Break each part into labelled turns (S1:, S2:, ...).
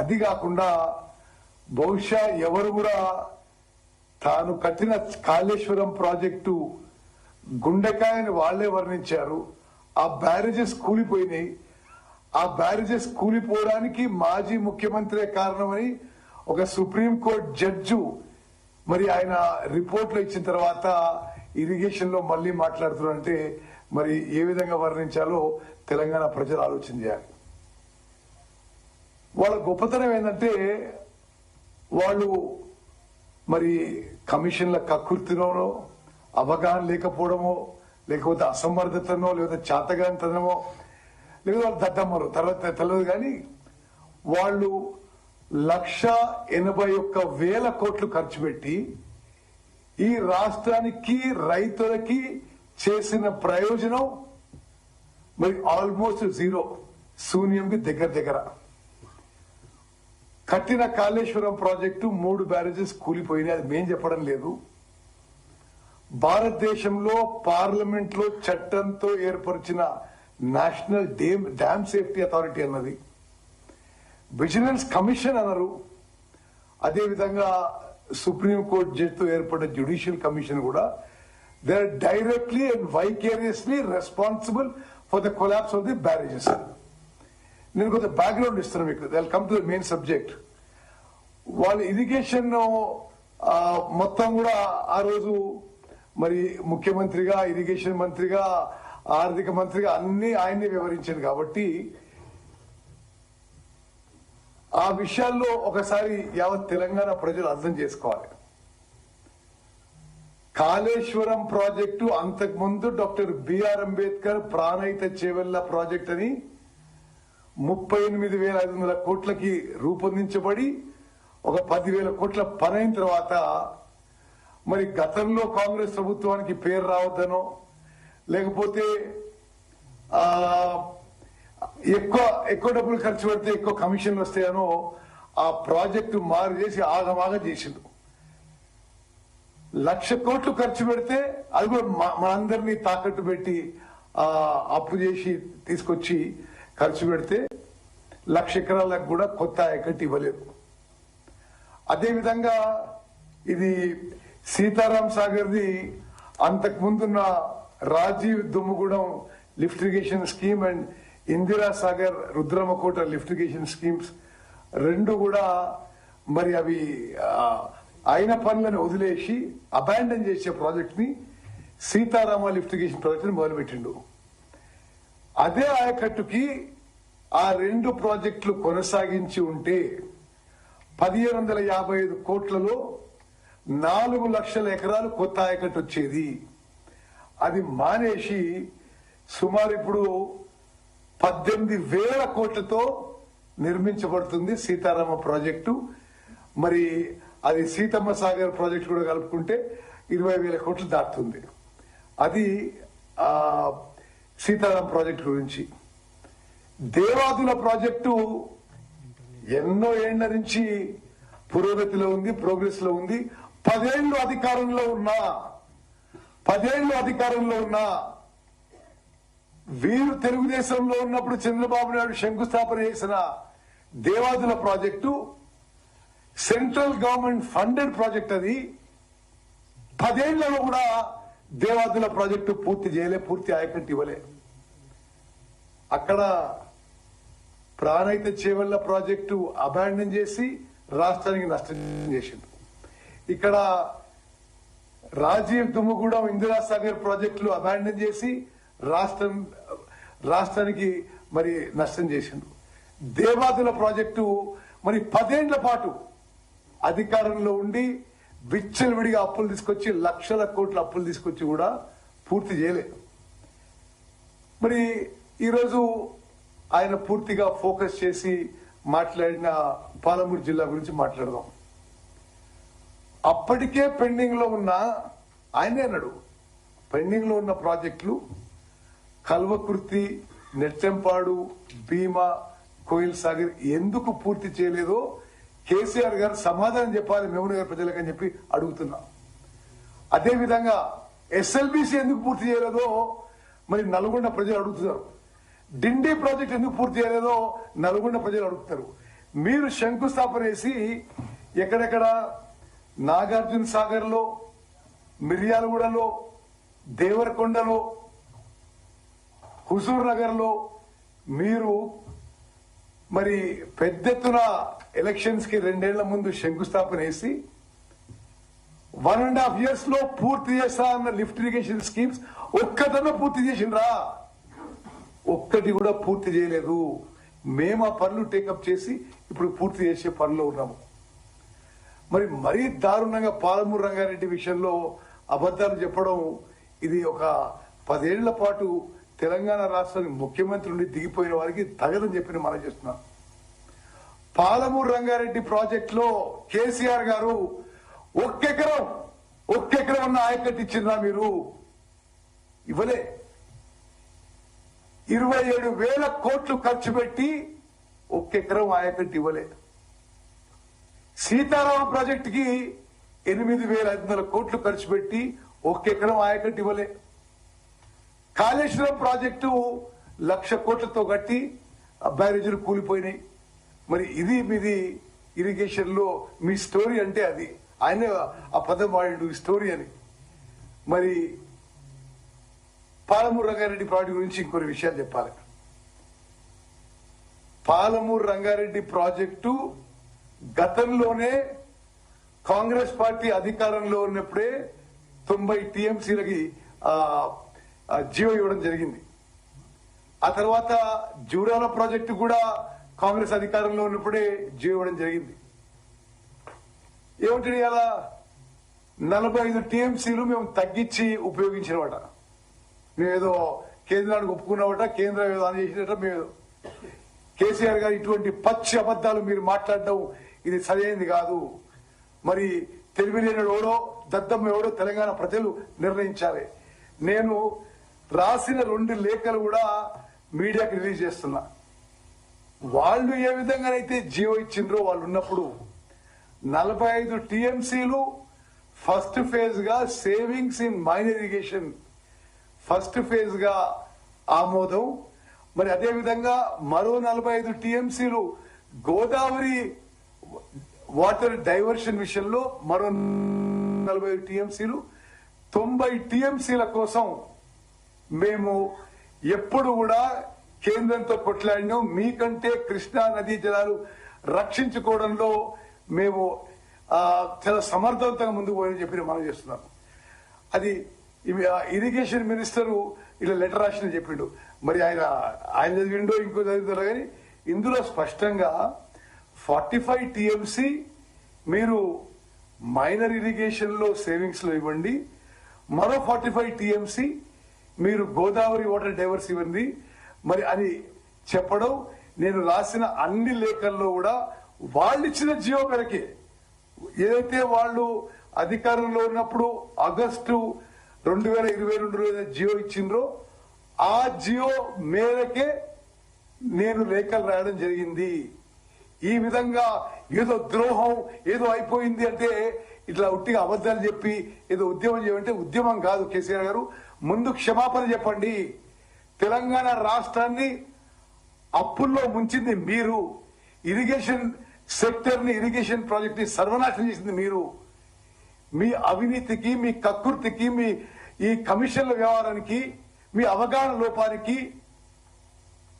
S1: అది కాకుండా బహుశా ఎవరు కూడా తాను కట్టిన కాళేశ్వరం ప్రాజెక్టు గుండెకాయని వాళ్లే వర్ణించారు. ఆ బ్యారేజెస్ కూలిపోయినాయి. ఆ బ్యారేజెస్ కూలిపోవడానికి మాజీ ముఖ్యమంత్రే కారణమని ఒక సుప్రీంకోర్టు జడ్జు మరి ఆయన రిపోర్ట్లు ఇచ్చిన తర్వాత ఇరిగేషన్ లో మళ్లీ మాట్లాడుతున్నారంటే మరి ఏ విధంగా వర్ణించాలో తెలంగాణ ప్రజలు ఆలోచన చేయాలి. వాళ్ళ గొప్పతనం ఏంటంటే వాళ్ళు మరి కమిషన్ల కక్కుర్తిలోనో అవగాహన లేకపోవడమో లేకపోతే అసమర్థతనో లేకపోతే చాతగానితనమో లేకపోతే దద్దమ్మలు తర్వాత తెలియదు. కానీ వాళ్ళు 1,81,000 కోట్లు ఖర్చు పెట్టి ఈ రాష్ట్రానికి రైతులకి చేసిన ప్రయోజనం మరి ఆల్మోస్ట్ జీరో, శూన్యంకి దగ్గర. కట్టిన కాళేశ్వరం ప్రాజెక్టు 3 బ్యారేజెస్ కూలిపోయినాయి. అది మేం చెప్పడం లేదు. భారతదేశంలో పార్లమెంట్ లో చట్టంతో ఏర్పరిచిన నేషనల్ డ్యామ్ సేఫ్టీ అథారిటీ అన్నది, విజిలెన్స్ కమిషన్ అన్నారు. అదేవిధంగా సుప్రీంకోర్టు జడ్జితో ఏర్పడిన జ్యుడిషియల్ కమిషన్ కూడా they are directly and vicariously responsible for the collapse of the barrages. నేను కొంత బ్యాక్గ్రౌండ్ ఇస్తున్నాను మీకు. They will come to the main subject. వాళ్ళ ఇరిగేషన్ మొత్తం కూడా ఆ రోజు మరి ముఖ్యమంత్రిగా, ఇరిగేషన్ మంత్రిగా, ఆర్థిక మంత్రిగా అన్ని ఆయన్ని వివరించారు. కాబట్టి ఆ విషయాల్లో ఒకసారి యావత్ తెలంగాణ ప్రజలు అర్థం చేసుకోవాలి. కాళేశ్వరం ప్రాజెక్టు అంతకుముందు doctor B R Ambedkar Pranahita Chevella project అని 38,500 కోట్లకి రూపొందించబడి ఒక 10,000 కోట్ల పనైన తర్వాత మరి గతంలో కాంగ్రెస్ ప్రభుత్వానికి పేరు రావద్దనో లేకపోతే ఎక్కువ డబ్బులు ఖర్చు పెడితే ఎక్కువ కమిషన్లు వస్తాయనో ఆ ప్రాజెక్టు మారు చేసి ఆగమాగ చేసిండు. 1,00,000 కోట్లు ఖర్చు పెడితే అది కూడా మనందరినీ తాకట్టు పెట్టి అప్పు చేసి తీసుకొచ్చి ఖర్చు పెడితే 1,00,000 ఎకరాలకు కూడా కొత్త ఆయకట్టు ఇవ్వలేదు. అదేవిధంగా ఇది సీతారాం సాగర్ది అంతకు ముందున్న Rajiv Dummugudem lift irrigation scheme and Indira Sagar Rudramakota lift irrigation schemes రెండు కూడా మరి అవి అయిన పనులను వదిలేసి అబాండన్ చేసే ప్రాజెక్ట్ ని సీతారామ లిఫ్ట్ ఇరిగేషన్ ప్రాజెక్ట్ ని మొదలుపెట్టిండు. అదే ఆయకట్టుకి ఆ 2 ప్రాజెక్టులు కొనసాగించి ఉంటే 1,755 కోట్లలో 4 లక్షల ఎకరాలు కొత్త ఆయకట్టు వచ్చేది. అది మానేసి సుమారు ఇప్పుడు 18,000 కోట్లతో నిర్మించబడుతుంది సీతారామ ప్రాజెక్టు. మరి అది సీతమ్మ సాగర్ ప్రాజెక్టు కూడా కలుపుకుంటే 20,000 కోట్లు దాటుతుంది. అది సీతారాం ప్రాజెక్టు గురించి. దేవాదుల ప్రాజెక్టు ఎన్నో ఏళ్ల నుంచి పురోగతిలో ఉంది, ప్రోగ్రెస్ లో ఉంది. 10 ఏళ్లు అధికారంలో ఉన్నా వీరు తెలుగుదేశంలో ఉన్నప్పుడు చంద్రబాబు నాయుడు శంకుస్థాపన చేసిన Devadula project central government funded project. అది 10 ఏళ్లలో కూడా దేవాదుల ప్రాజెక్టు పూర్తి చేయలే, పూర్తి ఆయకట్టు ఇవ్వలే. అక్కడ ప్రాణహిత చేవెళ్ల ప్రాజెక్టు అబాండన్ చేసి రాష్ట్రానికి నష్టం చేసింది. ఇక్కడ రాజీవ్ దుమ్ముగూడెం ఇందిరా సాగర్ ప్రాజెక్టులు అబాండన్ చేసి రాష్ట్రానికి మరి నష్టం చేసిండు. దేవాదుల ప్రాజెక్టు మరి 10 ఏళ్ల పాటు అధికారంలో ఉండి విచ్చలవిడిగా అప్పులు తీసుకొచ్చి 1,00,000 కోట్ల అప్పులు తీసుకొచ్చి కూడా పూర్తి చేయలేదు. మరి ఈరోజు ఆయన పూర్తిగా ఫోకస్ చేసి మాట్లాడిన పాలమూరు జిల్లా గురించి మాట్లాడదాం. అప్పటికే పెండింగ్ లో ఉన్న, ఆయనే అన్నాడు, పెండింగ్ లో ఉన్న ప్రాజెక్టులు కల్వకుర్తి, నెట్టెంపాడు, భీమా, కోయిల్ సాగర్ ఎందుకు పూర్తి చేయలేదో కేసీఆర్ గారు సమాధానం చెప్పాలి మహబూబ్ నగర్ ప్రజలకు అని చెప్పి అడుగుతున్నా. అదేవిధంగా ఎస్ఎల్బీసీ ఎందుకు పూర్తి చేయలేదో మరి నల్గొండ ప్రజలు అడుగుతున్నారు. డిండి ప్రాజెక్ట్ ఎందుకు పూర్తి చేయలేదో నల్గొండ ప్రజలు అడుగుతారు. మీరు శంకుస్థాపన వేసి ఎక్కడెక్కడ నాగార్జున సాగర్ లో, మిర్యాలగూడలో, దేవరకొండలో, హుజూర్ నగర్ లో మీరు మరి పెద్ద ఎత్తున ఎలక్షన్స్ కి 2 ఏళ్ల ముందు శంకుస్థాపన వేసి 1.5 years లో పూర్తి చేస్తా అన్న లిఫ్ట్ ఇరిగేషన్ స్కీమ్స్ ఒక్కటన్నా పూర్తి చేసిండ్రా? ఒక్కటి కూడా పూర్తి చేయలేదు. మేము ఆ పనులు టేకప్ చేసి ఇప్పుడు పూర్తి చేసే పనిలో ఉన్నాము. మరి మరీ దారుణంగా పాలమూరు రంగారెడ్డి విషయంలో అబద్ధాలు చెప్పడం, ఇది ఒక 10 ఏళ్ల పాటు తెలంగాణ రాష్ట్రానికి ముఖ్యమంత్రి నుండి దిగిపోయిన వారికి తగదని చెప్పి మనం చేస్తున్నాం. పాలమూరు రంగారెడ్డి ప్రాజెక్ట్ లో కేసీఆర్ గారు ఒక్కెకరం ఉన్న ఆయకట్టు ఇచ్చిందా? మీరు ఇవ్వలే. 27,000 కోట్లు ఖర్చు పెట్టి ఒక్కెకరం ఆయకట్టు ఇవ్వలే. సీతారామ ప్రాజెక్ట్ కి 8,500 కోట్లు ఖర్చు పెట్టి ఒక్కెకరం ఆయకట్టు ఇవ్వలే. కాళేశ్వరం ప్రాజెక్టు 1,00,000 కోట్లతో కట్టి బ్యారేజీలు కూలిపోయినాయి. మరి ఇది మీది ఇరిగేషన్ లో మీ స్టోరీ అంటే అది. ఆయన ఆ పదం వాడు స్టోరీ అని. మరి పాలమూరు రంగారెడ్డి ప్రాజెక్టు గురించి ఇంకొన్ని విషయాలు చెప్పాలి. పాలమూరు రంగారెడ్డి ప్రాజెక్టు గతంలోనే కాంగ్రెస్ పార్టీ అధికారంలో ఉన్నప్పుడే 90 టీఎంసీలకి జియో ఇవ్వడం జరిగింది. ఆ తర్వాత జూరాల ప్రాజెక్టు కూడా కాంగ్రెస్ అధికారంలో ఉన్నప్పుడే జియో ఇవ్వడం జరిగింది. ఏమిటి అలా 45 టీఎంసీలు మేము తగ్గించి ఉపయోగించినమాట. మేమేదో కేంద్రానికి ఒప్పుకున్నామట, కేంద్రం ఏదో అని చేసినట్ట. మేము కేసీఆర్ గారు ఇటువంటి పచ్చి అబద్దాలు మీరు మాట్లాడడం ఇది సరైనది కాదు. మరి తెలివిలేని ఎవడో దద్దమ్మ ఎవడో తెలంగాణ ప్రజలు నిర్ణయించాలి. నేను రాసిన 2 లేఖలు కూడా మీడియాకి రిలీజ్ చేస్తున్నా. వాళ్ళు ఏ విధంగానైతే జియో ఇచ్చిండ్రో వాళ్ళు ఉన్నప్పుడు 45 టీఎంసీలు ఫస్ట్ ఫేజ్ గా savings in minor irrigation first phase గా ఆమోదం. మరి అదే విధంగా మరో 45 టీఎంసీలు గోదావరి వాటర్ డైవర్షన్ విషయంలో మరో 45 టీఎంసీలు 90 టీఎంసీల కోసం మేము ఎప్పుడు కూడా కేంద్రంతో కొట్లాడినాం. మీకంటే కృష్ణా నదీ జలాలు రక్షించుకోవడంలో మేము చాలా సమర్థవంతంగా ముందుకు పోయని చెప్పి మనం చేస్తున్నాం. అది ఇరిగేషన్ మినిస్టరు ఇలా లెటర్ రాసిన చెప్పిండు. మరి ఆయన చదివిండో ఇంకో చదువుతారో కానీ ఇందులో స్పష్టంగా 45 టీఎంసీ మీరు మైనర్ ఇరిగేషన్ లో సేవింగ్స్ లో ఇవ్వండి, మరో 45 టీఎంసీ మీరు గోదావరి వాటర్ డైవర్స్ ఇవ్వండి మరి అని చెప్పడం. నేను రాసిన అన్ని లేఖల్లో కూడా వాళ్ళు ఇచ్చిన జియో మేరకే, ఏదైతే వాళ్ళు అధికారంలో ఉన్నప్పుడు ఆగస్టు 2022 జియో ఇచ్చిండ్రో ఆ జియో మేరకే నేను లేఖలు రాయడం జరిగింది. ఈ విధంగా ఏదో ద్రోహం ఏదో అయిపోయింది అంటే ఇట్లా ఉట్టిగా అబద్ధాలు చెప్పి ఏదో ఉద్యమం చేయమంటే ఉద్యమం కాదు. కేసీఆర్ గారు ముందు క్షమాపణ చెప్పండి. తెలంగాణ రాష్ట్రాన్ని అప్పుల్లో ముంచింది మీరు, ఇరిగేషన్ సెక్టర్ ని ఇరిగేషన్ ప్రాజెక్ట్ ని సర్వనాశనం చేసింది మీరు. మీ అవినీతికి, మీ కక్కుర్తికి, మీ ఈ కమిషన్ల వ్యవహారానికి, మీ అవగాహన లోపానికి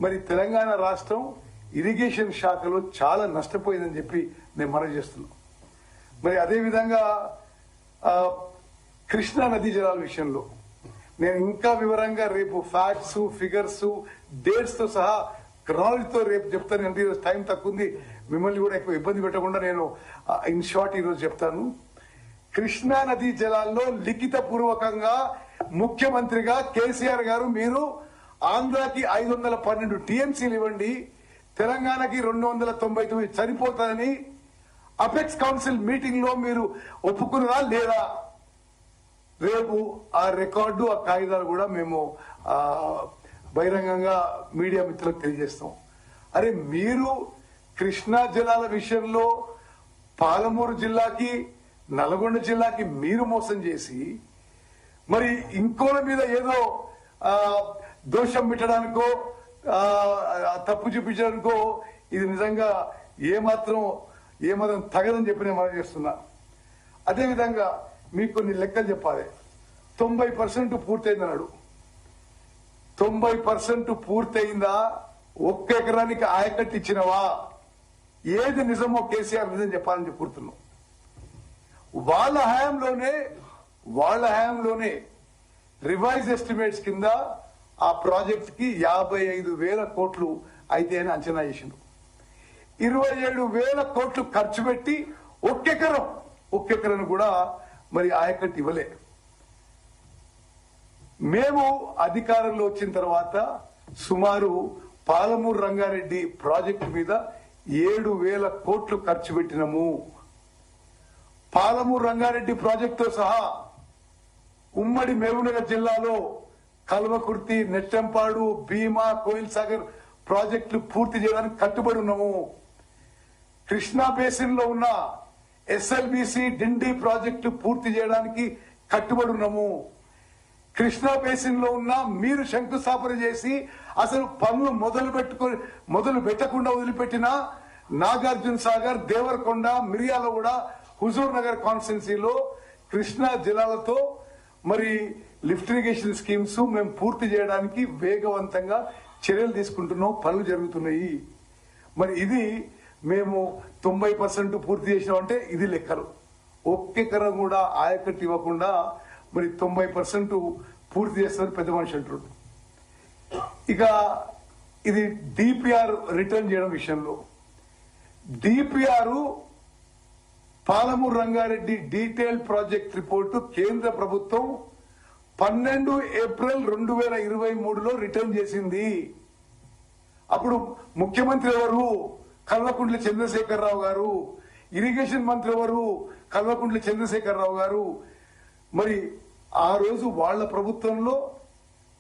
S1: మరి తెలంగాణ రాష్ట్రం ఇరిగేషన్ శాఖలో చాలా నష్టపోయిందని చెప్పి నేను మనవి చేస్తున్నాను. మరి అదేవిధంగా కృష్ణా నదీ జలాల విషయంలో నేను ఇంకా వివరంగా రేపు ఫ్యాక్ట్స్, ఫిగర్స్, డేట్స్ తో సహా క్రాలజీతో రేపు చెప్తాను. అంటే ఈరోజు టైం తక్కువ ఉంది, మిమ్మల్ని కూడా ఎక్కువ ఇబ్బంది పెట్టకుండా నేను ఇన్ షార్ట్ ఈరోజు చెప్తాను. కృష్ణా నదీ జలాల్లో లిఖిత పూర్వకంగా ముఖ్యమంత్రిగా కేసీఆర్ గారు మీరు ఆంధ్రాకి 512 టీఎంసీలు ఇవ్వండి, తెలంగాణకి 299 సరిపోతాయని అపెక్స్ కౌన్సిల్ మీటింగ్ లో మీరు ఒప్పుకున్నారా లేదా? రేపు ఆ రికార్డు, ఆ కాగితాలు కూడా మేము బహిరంగంగా మీడియా మిత్రులకు తెలియజేస్తాం. అరే మీరు కృష్ణా జలాల విషయంలో పాలమూరు జిల్లాకి, నల్గొండ జిల్లాకి మీరు మోసం చేసి మరి ఇంకోల మీద ఏదో దోషం పెట్టడానికో తప్పు చూపించడానికో ఇది నిజంగా ఏమాత్రం తగదని చెప్పి నేను మనం చేస్తున్నా. అదేవిధంగా మీకు కొన్ని లెక్కలు చెప్పాలి. 90% పూర్తయిందన్నాడు. 90% పూర్తయిందా? ఒక్క ఎకరానికి ఆయకట్టు ఇచ్చినవా? ఏది నిజమో కేసీఆర్ నిజం చెప్పాలని చెప్పుకుంటున్నాం. వాళ్ళ హయాంలోనే రివైజ్ ఎస్టిమేట్స్ కింద ఆ ప్రాజెక్ట్ కి 55,000 కోట్లు అయితే అని అంచనా చేసిండు. 27,000 కోట్లు ఖర్చు పెట్టి ఒక్కెకరం కూడా మరి ఆయకట్టు ఇవ్వలే. మేము అధికారంలో వచ్చిన తర్వాత సుమారు పాలమూరు రంగారెడ్డి ప్రాజెక్టు మీద 7,000 కోట్లు ఖర్చు పెట్టినము. పాలమూరు రంగారెడ్డి ప్రాజెక్టుతో సహా ఉమ్మడి మహబూబ్నగర్ జిల్లాలో కల్వకుర్తి, నెట్టెంపాడు, భీమా, కోయిల్ సాగర్ ప్రాజెక్టులు పూర్తి చేయడానికి కట్టుబడి ఉన్నాము. కృష్ణా బేసిన్ లో ఉన్న ఎస్ఎల్బిసి, డిండి ప్రాజెక్టు పూర్తి చేయడానికి కట్టుబడి ఉన్నాము. కృష్ణా బేసిన్ లో ఉన్న మీరు శంకుస్థాపన చేసి అసలు పనులు మొదలు పెట్టకుండా వదిలిపెట్టిన నాగార్జున సాగర్, దేవరకొండ, మిర్యాలగూడ, హుజూర్ నగర్ కాన్స్టిట్యున్సీలో కృష్ణా జిల్లాలతో మరి లిఫ్ట్ ఇరిగేషన్ స్కీమ్స్ మేము పూర్తి చేయడానికి వేగవంతంగా చర్యలు తీసుకుంటున్నాం. పనులు జరుగుతున్నాయి. మరి ఇది మేము 90% పూర్తి చేసినామంటే ఇది లెక్కలు. ఒక్కెకరం కూడా ఆయకట్టు ఇవ్వకుండా మరి 90% పూర్తి చేస్తారని పెద్ద మనిషి అంటారు. ఇక ఇది డిపిఆర్ రిటర్న్ చేయడం విషయంలో DPR Palamuru Rangareddy detail project report కేంద్ర ప్రభుత్వం 12 ఏప్రిల్ 2023లో రిటర్న్ చేసింది. అప్పుడు ముఖ్యమంత్రి ఎవరు? కల్వకుంట్ల చంద్రశేఖరరావు గారు. ఇరిగేషన్ మంత్రి ఎవరు? కల్వకుంట్ల చంద్రశేఖరరావు గారు. మరి ఆ రోజు వాళ్ళ ప్రభుత్వంలో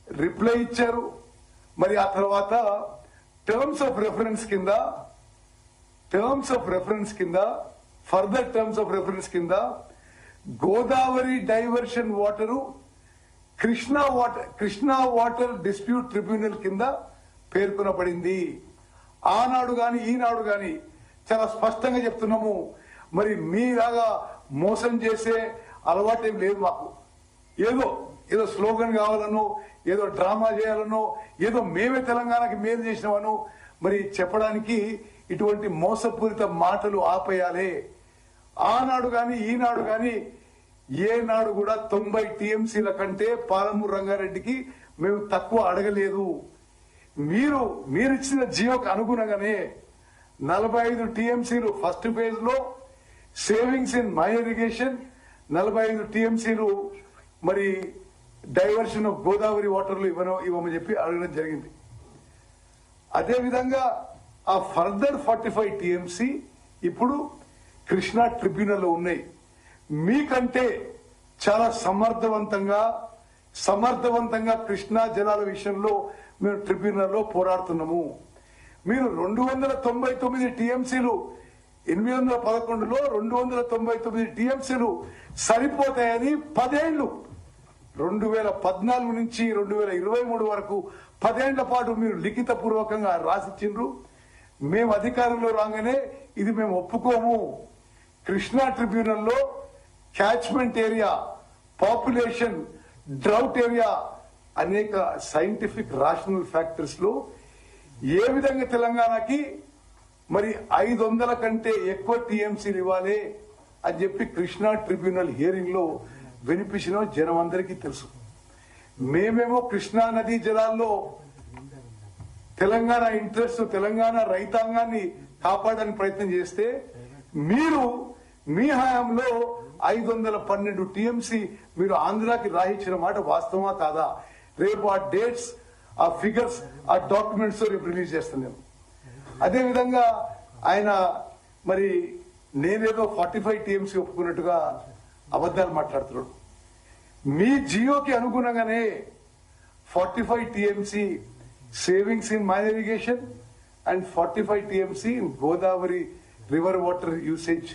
S1: రిప్లై ఇచ్చారు. మరి ఆ తర్వాత టర్మ్స్ ఆఫ్ రెఫరెన్స్ కింద Godavari diversion water Krishna water dispute tribunal కింద పేర్కొనబడింది. ఆనాడు గాని ఈనాడు గాని చాలా స్పష్టంగా చెప్తున్నాము. మరి మీలాగా మోసం చేసే అలవాటు ఏం లేదు మాకు. ఏదో స్లోగన్ కావాలనో, ఏదో డ్రామా చేయాలనో, ఏదో మేమే తెలంగాణకి మేలు చేసినామనో మరి చెప్పడానికి ఇటువంటి మోసపూరిత మాటలు ఆపేయాలి. ఆనాడు గాని ఈనాడు గాని ఏనాడు కూడా 90 టీఎంసీల కంటే పాలమూరు రంగారెడ్డికి మేము తక్కువ అడగలేదు. మీరిచ్చిన జియోకు అనుగుణంగానే 45 టీఎంసీలు ఫస్ట్ ఫేజ్ లో సేవింగ్స్ ఇన్ మైన్ ఇరిగేషన్, 45 టీఎంసీలు మరి డైవర్షన్ ఆఫ్ గోదావరి వాటర్లు ఇవ్వమని చెప్పి అడగడం జరిగింది. అదేవిధంగా ఆ ఫర్దర్ 45 టీఎంసీ ఇప్పుడు కృష్ణా ట్రిబ్యునల్ లో ఉన్నాయి. మీకంటే చాలా సమర్థవంతంగా కృష్ణా జలాల విషయంలో మేము ట్రిబ్యునల్లో పోరాడుతున్నాము. మీరు 299 టీఎంసీలు 811లో 299 టీఎంసీలు సరిపోతాయని 10 ఏళ్లు 2014 నుంచి 2023 వరకు 10 ఏళ్ల పాటు మీరు లిఖిత పూర్వకంగా రాసిచ్చిండ్రు. మేము అధికారంలో రాగానే ఇది మేము ఒప్పుకోము. కృష్ణా ట్రిబ్యునల్లో catchment area, population, drought area అనేక సైంటిఫిక్ రాషనల్ ఫ్యాక్టర్స్ లో ఏ విధంగా తెలంగాణకి మరి 500 కంటే ఎక్కువ టీఎంసీలు ఇవ్వాలి అని చెప్పి కృష్ణా ట్రిబ్యునల్ హియరింగ్ లో వినిపించిన జనం అందరికీ తెలుసు. మేమేమో కృష్ణా నదీ జలాల్లో తెలంగాణ ఇంట్రెస్ట్, తెలంగాణ రైతాంగాన్ని కాపాడడానికి ప్రయత్నం చేస్తే మీరు మీ హయాంలో 512 టీఎంసీ మీరు ఆంధ్రాకి రాయించిన మాట వాస్తవమా కాదా? రేపు ఆ డేట్స్, ఆ ఫిగర్స్, ఆ డాక్యుమెంట్స్ రేపు రిలీజ్ చేస్తున్నాను. అదేవిధంగా ఆయన మరి నేనేదో 45 టీఎంసీ ఒప్పుకున్నట్టుగా అబద్దాలు మాట్లాడుతున్నాడు. మీ జియోకి అనుగుణంగానే 45 TMC savings in main irrigation and 45 TMC in Godavari river water usage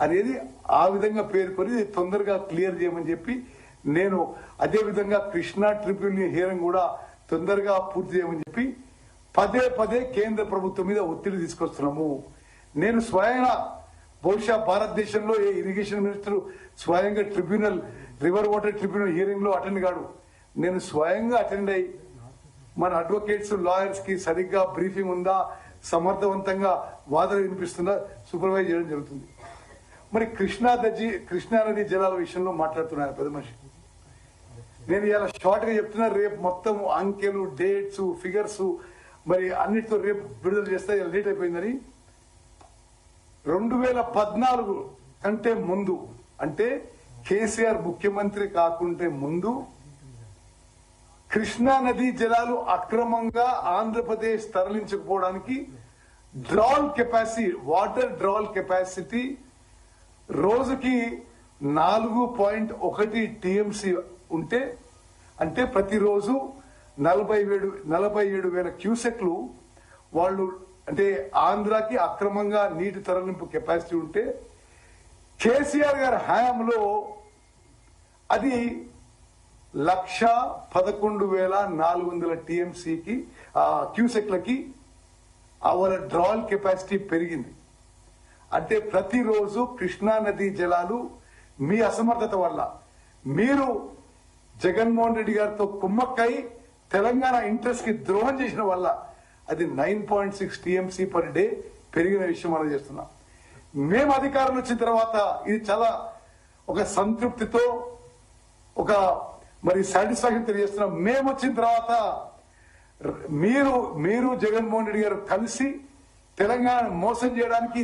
S1: అనేది ఆ విధంగా పేర్కొని తొందరగా క్లియర్ చేయమని చెప్పి నేను అదేవిధంగా కృష్ణా ట్రిబ్యునల్ హియరింగ్ కూడా తొందరగా పూర్తి చేయమని చెప్పి పదే కేంద్ర ప్రభుత్వం మీద ఒత్తిడి తీసుకొస్తున్నాము. నేను స్వయంగా బహుశా భారతదేశంలో ఏ ఇరిగేషన్ మినిస్టర్ స్వయంగా tribunal river water tribunal hearing లో అటెండ్ కాడు. నేను స్వయంగా అటెండ్ అయ్యి మన అడ్వకేట్స్ లాయర్స్ కి సరిగ్గా బ్రీఫింగ్ ఉందా, సమర్థవంతంగా వాదన వినిపిస్తుందా సూపర్వైజ్ చేయడం జరుగుతుంది. మరి కృష్ణానది జలాల విషయంలో మాట్లాడుతున్నారు పెద్ద మనిషి. నేను ఇలా షార్ట్ గా చెప్తున్నా, రేపు మొత్తం అంకెలు, డేట్స్, ఫిగర్స్ మరి అన్నిటితో రేపు విడుదల చేస్తే లేట్ అయిపోయిందని. 2014 కంటే ముందు, అంటే కేసీఆర్ ముఖ్యమంత్రి కాకుంటే ముందు కృష్ణా నదీ జలాలు అక్రమంగా ఆంధ్రప్రదేశ్ తరలించకపోవడానికి వాటర్ డ్రాల్ కెపాసిటీ రోజుకి 4.1 టీఎంసీ ఉంటే, అంటే ప్రతిరోజు 47,000 క్యూసెక్లు వాళ్ళు అంటే ఆంధ్రాకి అక్రమంగా నీటి తరలింపు కెపాసిటీ ఉంటే, కేసీఆర్ గారి హయాంలో అది 1,11,400 టీఎంసీకి క్యూసెక్లకి అవర్ డ్రాల్ కెపాసిటీ పెరిగింది. అంటే ప్రతిరోజు కృష్ణా నదీ జలాలు మీ అసమర్థత వల్ల, మీరు జగన్మోహన్ రెడ్డి గారితో కుమ్మక్కై తెలంగాణ ఇంట్రెస్ట్ కి ద్రోహం చేసిన వల్ల అది 9.6 టీఎంసీ పర్ డే పెరిగిన విషయం మనం చేస్తున్నాం. మేము అధికారంలో వచ్చిన తర్వాత ఇది చాలా ఒక సంతృప్తితో ఒక మరి సాటిస్ఫాక్షన్ తెలియజేస్తున్నాం. మేము వచ్చిన తర్వాత మీరు జగన్మోహన్ రెడ్డి గారు కలిసి తెలంగాణ మోసం చేయడానికి,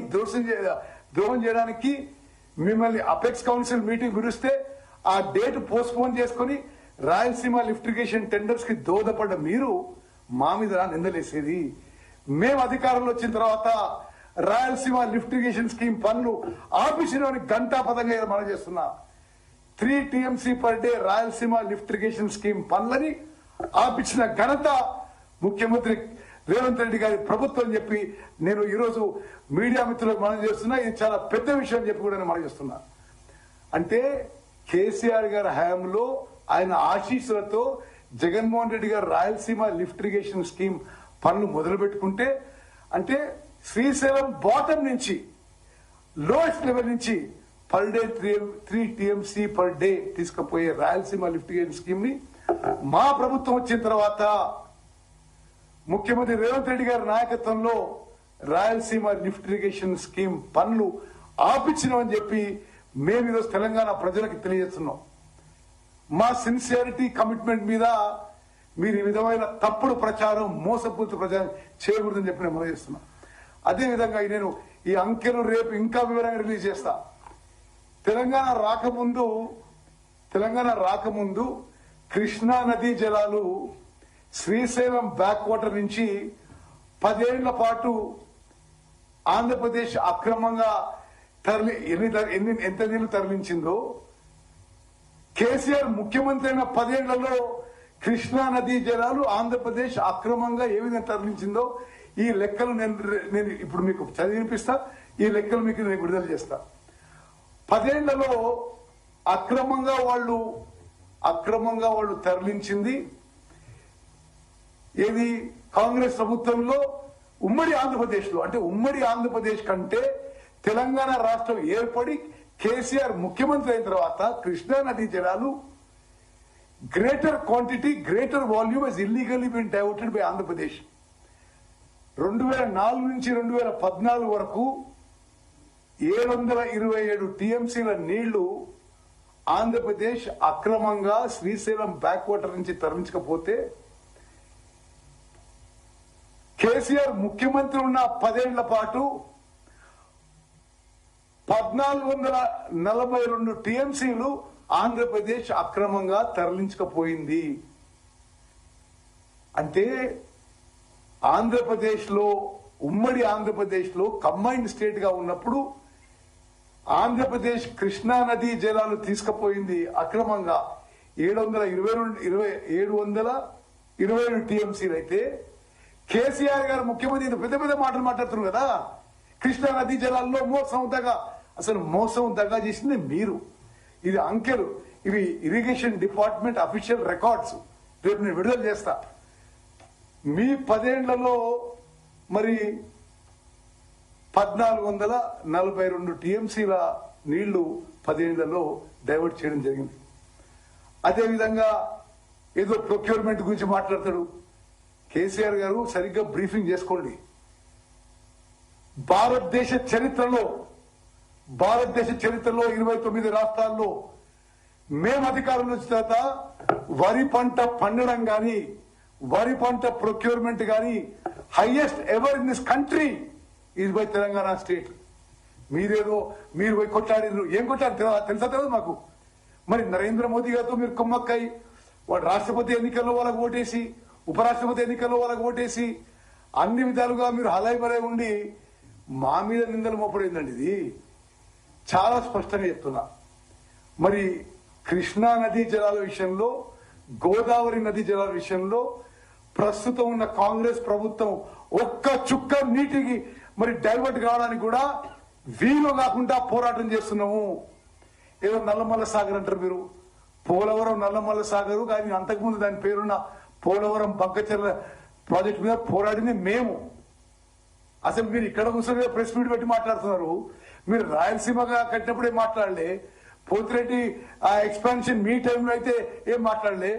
S1: ద్రోహం చేయడానికి మిమ్మల్ని అపెక్స్ కౌన్సిల్ మీటింగ్ పిలిస్తే ఆ డేట్ పోస్ట్ పోన్ చేసుకుని రాయలసీమ లిఫ్టిగేషన్ టెండర్స్ కి దోహదపడ్డ మీరు మా మీద నిందలేసేది. మేము అధికారంలో వచ్చిన తర్వాత రాయలసీమ లిఫ్టిగేషన్ స్కీమ్ పనులు ఆఫీసులోని గంటాపదంగా మనం చేస్తున్నా. 3 TMC per day Rayalaseema lift irrigation scheme పనులని ఆపించిన ఘనత ముఖ్యమంత్రి రేవంత్ రెడ్డి గారి ప్రభుత్వం చెప్పి నేను ఈరోజు మీడియా మిత్రులకు మనం చేస్తున్నా. ఇది చాలా పెద్ద విషయం చెప్పి కూడా నేను మనం చేస్తున్నా. అంటే కేసీఆర్ గారి హయాంలో ఆయన ఆశీస్సులతో జగన్మోహన్ రెడ్డి గారు రాయలసీమ లిఫ్టిగేషన్ స్కీమ్ పనులు మొదలు పెట్టుకుంటే, అంటే శ్రీశైలం బాటం నుంచి లోయెస్ట్ లెవెల్ నుంచి per day 3 TMC per day తీసుకుపోయే రాయలసీమ లిఫ్టిగేషన్ స్కీమ్ ని మా ప్రభుత్వం వచ్చిన తర్వాత ముఖ్యమంత్రి రేవంత్ రెడ్డి గారి నాయకత్వంలో రాయలసీమ లిఫ్టిగేషన్ స్కీమ్ పనులు ఆపించినామని చెప్పి మేము ఈరోజు తెలంగాణ ప్రజలకు తెలియజేస్తున్నాం. మా సిన్సియారిటీ కమిట్మెంట్ మీద మీరు ఈ విధమైన తప్పుడు ప్రచారం, మోసపూరిత ప్రచారం చేయకూడదని చెప్పి నేను మనం చేస్తున్నాం. అదేవిధంగా నేను ఈ అంకెలు రేపు ఇంకా వివరంగా రిలీజ్ చేస్తా. తెలంగాణ రాకముందు కృష్ణా నదీ జలాలు శ్రీశైలం బ్యాక్ వాటర్ నుంచి 10 ఏళ్ల పాటు ఆంధ్రప్రదేశ్ అక్రమంగా ఎంత నీళ్లు తరలించిందో, కేసీఆర్ ముఖ్యమంత్రి అయిన 10 ఏళ్లలో కృష్ణా నదీ జలాలు ఆంధ్రప్రదేశ్ అక్రమంగా ఏ విధంగా తరలించిందో ఈ లెక్కలు నేను ఇప్పుడు మీకు చదివినిపిస్తా. ఈ లెక్కలు మీకు నేను విడుదల చేస్తా. 10 ఏళ్లలో అక్రమంగా వాళ్ళు తరలించింది ఏది? కాంగ్రెస్ ప్రభుత్వంలో ఉమ్మడి ఆంధ్రప్రదేశ్ లో, అంటే ఉమ్మడి ఆంధ్రప్రదేశ్ కంటే తెలంగాణ రాష్ట్రం ఏర్పడి కేసీఆర్ ముఖ్యమంత్రి అయిన తర్వాత కృష్ణా నదీ జలాలు greater quantity, greater volume is illegally been diverted by Andhra Pradesh. 2004 నుంచి 2014 వరకు 727 టీఎంసీల నీళ్లు ఆంధ్రప్రదేశ్ అక్రమంగా శ్రీశైలం బ్యాక్ వాటర్ నుంచి తరలించకపోతే, కేసీఆర్ ముఖ్యమంత్రి ఉన్న 10 ఏళ్ల పాటు 1,442 టీఎంసీలు ఆంధ్రప్రదేశ్ అక్రమంగా తరలించకపోయింది. అంటే ఉమ్మడి ఆంధ్రప్రదేశ్ లో కంబైన్డ్ స్టేట్ గా ఉన్నప్పుడు ఆంధ్రప్రదేశ్ కృష్ణా నదీ జలాలు తీసుకుపోయింది అక్రమంగా 727 టీఎంసీలు అయితే, కేసీఆర్ గారు ముఖ్యమంత్రి పెద్ద పెద్ద మాటలు మాట్లాడుతున్నారు కదా. కృష్ణా నదీ జలాల్లో మోసం దగా చేసింది మీరు. ఇది అంకెలు, ఇవి ఇరిగేషన్ డిపార్ట్మెంట్ అఫీషియల్ రికార్డ్స్ రేపు నేను విడుదల చేస్తా. మీ 10 ఏళ్లలో మరి 1442 టీఎంసీల నీళ్లు 10 ఏళ్లలో డైవర్ట్ చేయడం జరిగింది. అదేవిధంగా ఏదో ప్రొక్యూర్మెంట్ గురించి మాట్లాడతాడు. కేసీఆర్ గారు సరిగ్గా బ్రీఫింగ్ చేసుకోండి. భారతదేశ చరిత్రలో 29 రాష్ట్రాల్లో మేము అధికారంలో వచ్చిన తర్వాత వరి పంట పండడం కానీ, వరి పంట ప్రొక్యూర్మెంట్ కానీ highest ever in this country is by Telangana state. మీరు పోయి కొట్లాడినారు. ఏం కొట్లాడి తెలుసా తెలియదు మాకు. మరి నరేంద్ర మోదీ గారితో మీరు కుమ్మక్కై వాడు రాష్ట్రపతి ఎన్నికల్లో వాళ్ళకు ఓటేసి, ఉపరాష్ట్రపతి ఎన్నికల్లో వాళ్ళకు ఓటేసి, అన్ని విధాలుగా మీరు హలాయిబలై ఉండి మా మీద నిందలు మోపడిందండి. ఇది చాలా స్పష్టంగా చెప్తున్నా. మరి కృష్ణా నదీ జలాల విషయంలో, గోదావరి నదీ జలాల విషయంలో ప్రస్తుతం ఉన్న కాంగ్రెస్ ప్రభుత్వం ఒక్క చుక్క నీటికి మరి డైవర్ట్ కావడానికి కూడా వీలు కాకుండా పోరాటం చేస్తున్నాము. ఏదో నల్లమల్ల సాగర్ అంటారు మీరు. పోలవరం నల్లమల్ల సాగరు, కానీ అంతకుముందు దాని పేరున్న పోలవరం బంకచెర్ల ప్రాజెక్ట్ మీద పోరాడింది మేము. అసలు మీరు ఇక్కడ కూర్చొని ప్రెస్ మీట్ పెట్టి మాట్లాడుతున్నారు. మీరు రాయలసీమగా కట్టినప్పుడే మాట్లాడలే. పోతిరెడ్డి ఆ ఎక్స్పాన్షన్ మీ టైంలో అయితే ఏం మాట్లాడలే.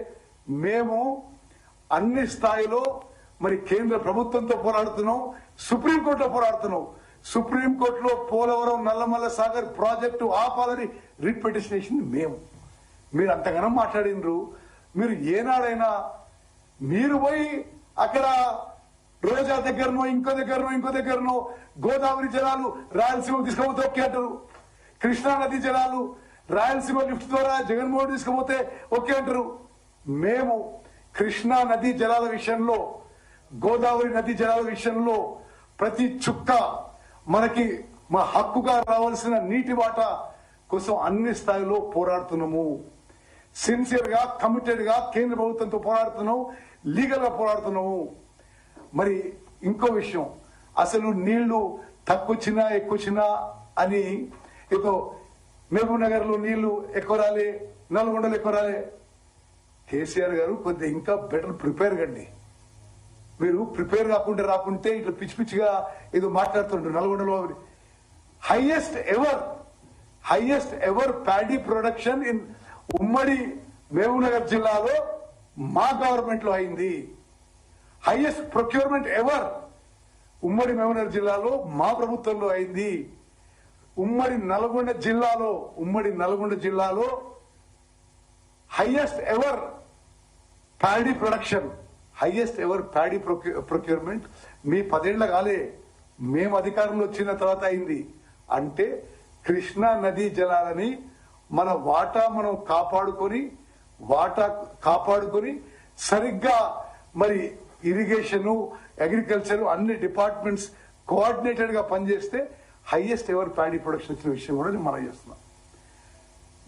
S1: మేము అన్ని స్థాయిలో మరి కేంద్ర ప్రభుత్వంతో పోరాడుతున్నాం, సుప్రీంకోర్టులో పోరాడుతున్నాం. సుప్రీంకోర్టులో పోలవరం నల్లమల్ల సాగర్ ప్రాజెక్టు ఆపాలని రిట్ పిటిషన్ వేసింది మేము. మీరు అంతగానో మాట్లాడినరు. మీరు ఏనాడైనా మీరు పోయి అక్కడ రోజా దగ్గరనో ఇంకో దగ్గరనో గోదావరి జలాలు రాయలసీమకు తీసుకుపోతే ఓకే అంటారు. కృష్ణా నదీ జలాలు రాయలసీమ లిఫ్ట్ ద్వారా జగన్మోహన్ తీసుకుపోతే ఓకే అంటారు. మేము కృష్ణా నదీ జలాల విషయంలో, గోదావరి నదీ జలాల విషయంలో ప్రతి చుక్క మనకి మా హక్కుగా రావాల్సిన నీటి వాటా కోసం అన్ని స్థాయిలో పోరాడుతున్నాము. సిన్సియర్ గా, కమిటెడ్ గా కేంద్ర ప్రభుత్వంతో పోరాడుతున్నాము, లీగల్ గా పోరాడుతున్నాము. మరి ఇంకో విషయం, అసలు నీళ్లు తక్కువచ్చినా ఎక్కువచ్చినా అని ఏదో మహబూబ్ నగర్ లో నీళ్లు ఎక్కువ రాలే, నల్గొండలు ఎక్కువ రాలే. కేసీఆర్ గారు కొద్దిగా ఇంకా బెటర్ ప్రిపేర్ కండి. మీరు ప్రిపేర్ రాకుంటే ఇట్లా పిచ్చిగా ఏదో మాట్లాడుతుంటారు. నల్గొండలో highest ever paddy production in ఉమ్మడి మహబూబ్ నగర్ జిల్లాలో మా గవర్నమెంట్ లో అయింది. హైయెస్ట్ ప్రొక్యూర్మెంట్ ఎవర్ ఉమ్మడి మహబూబ్ నగర్ జిల్లాలో మా ప్రభుత్వంలో అయింది. ఉమ్మడి నల్గొండ జిల్లాలో highest ever paddy production, highest ever paddy procurement మీ 10 ఏళ్ల కాలే, మేము అధికారంలో వచ్చిన తర్వాత అయింది. అంటే కృష్ణా నదీ జలాలని మన వాటా మనం కాపాడుకొని సరిగ్గా మరి ఇరిగేషన్, అగ్రికల్చర్ అన్ని డిపార్ట్మెంట్స్ కోఆర్డినేటెడ్ గా పనిచేస్తే హైయెస్ట్ ఎవర్ ప్యాడీ ప్రొడక్షన్ ఇచ్చిన విషయం కూడా మనం చేస్తున్నాం.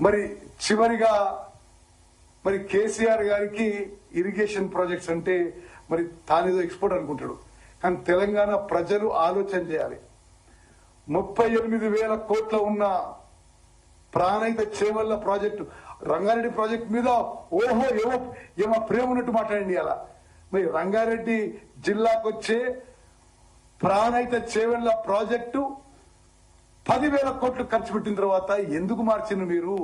S1: మరి చివరిగా మరి కేసీఆర్ గారికి ఇరిగేషన్ ప్రాజెక్ట్స్ అంటే మరి తానేదో ఎక్స్పోర్ట్ అనుకుంటాడు. కానీ తెలంగాణ ప్రజలు ఆలోచన చేయాలి. 38,000 కోట్ల ఉన్న ప్రాణహిత చేవల్ల ప్రాజెక్టు, రంగారెడ్డి ప్రాజెక్టు మీద ఏమో ప్రేమ ఉన్నట్టు మాట్లాడండి. అలా మరి రంగారెడ్డి జిల్లాకు వచ్చే ప్రాణహిత చేవల్ల ప్రాజెక్టు 10,000 కోట్లు ఖర్చు పెట్టిన తర్వాత ఎందుకు మార్చిన మీరు?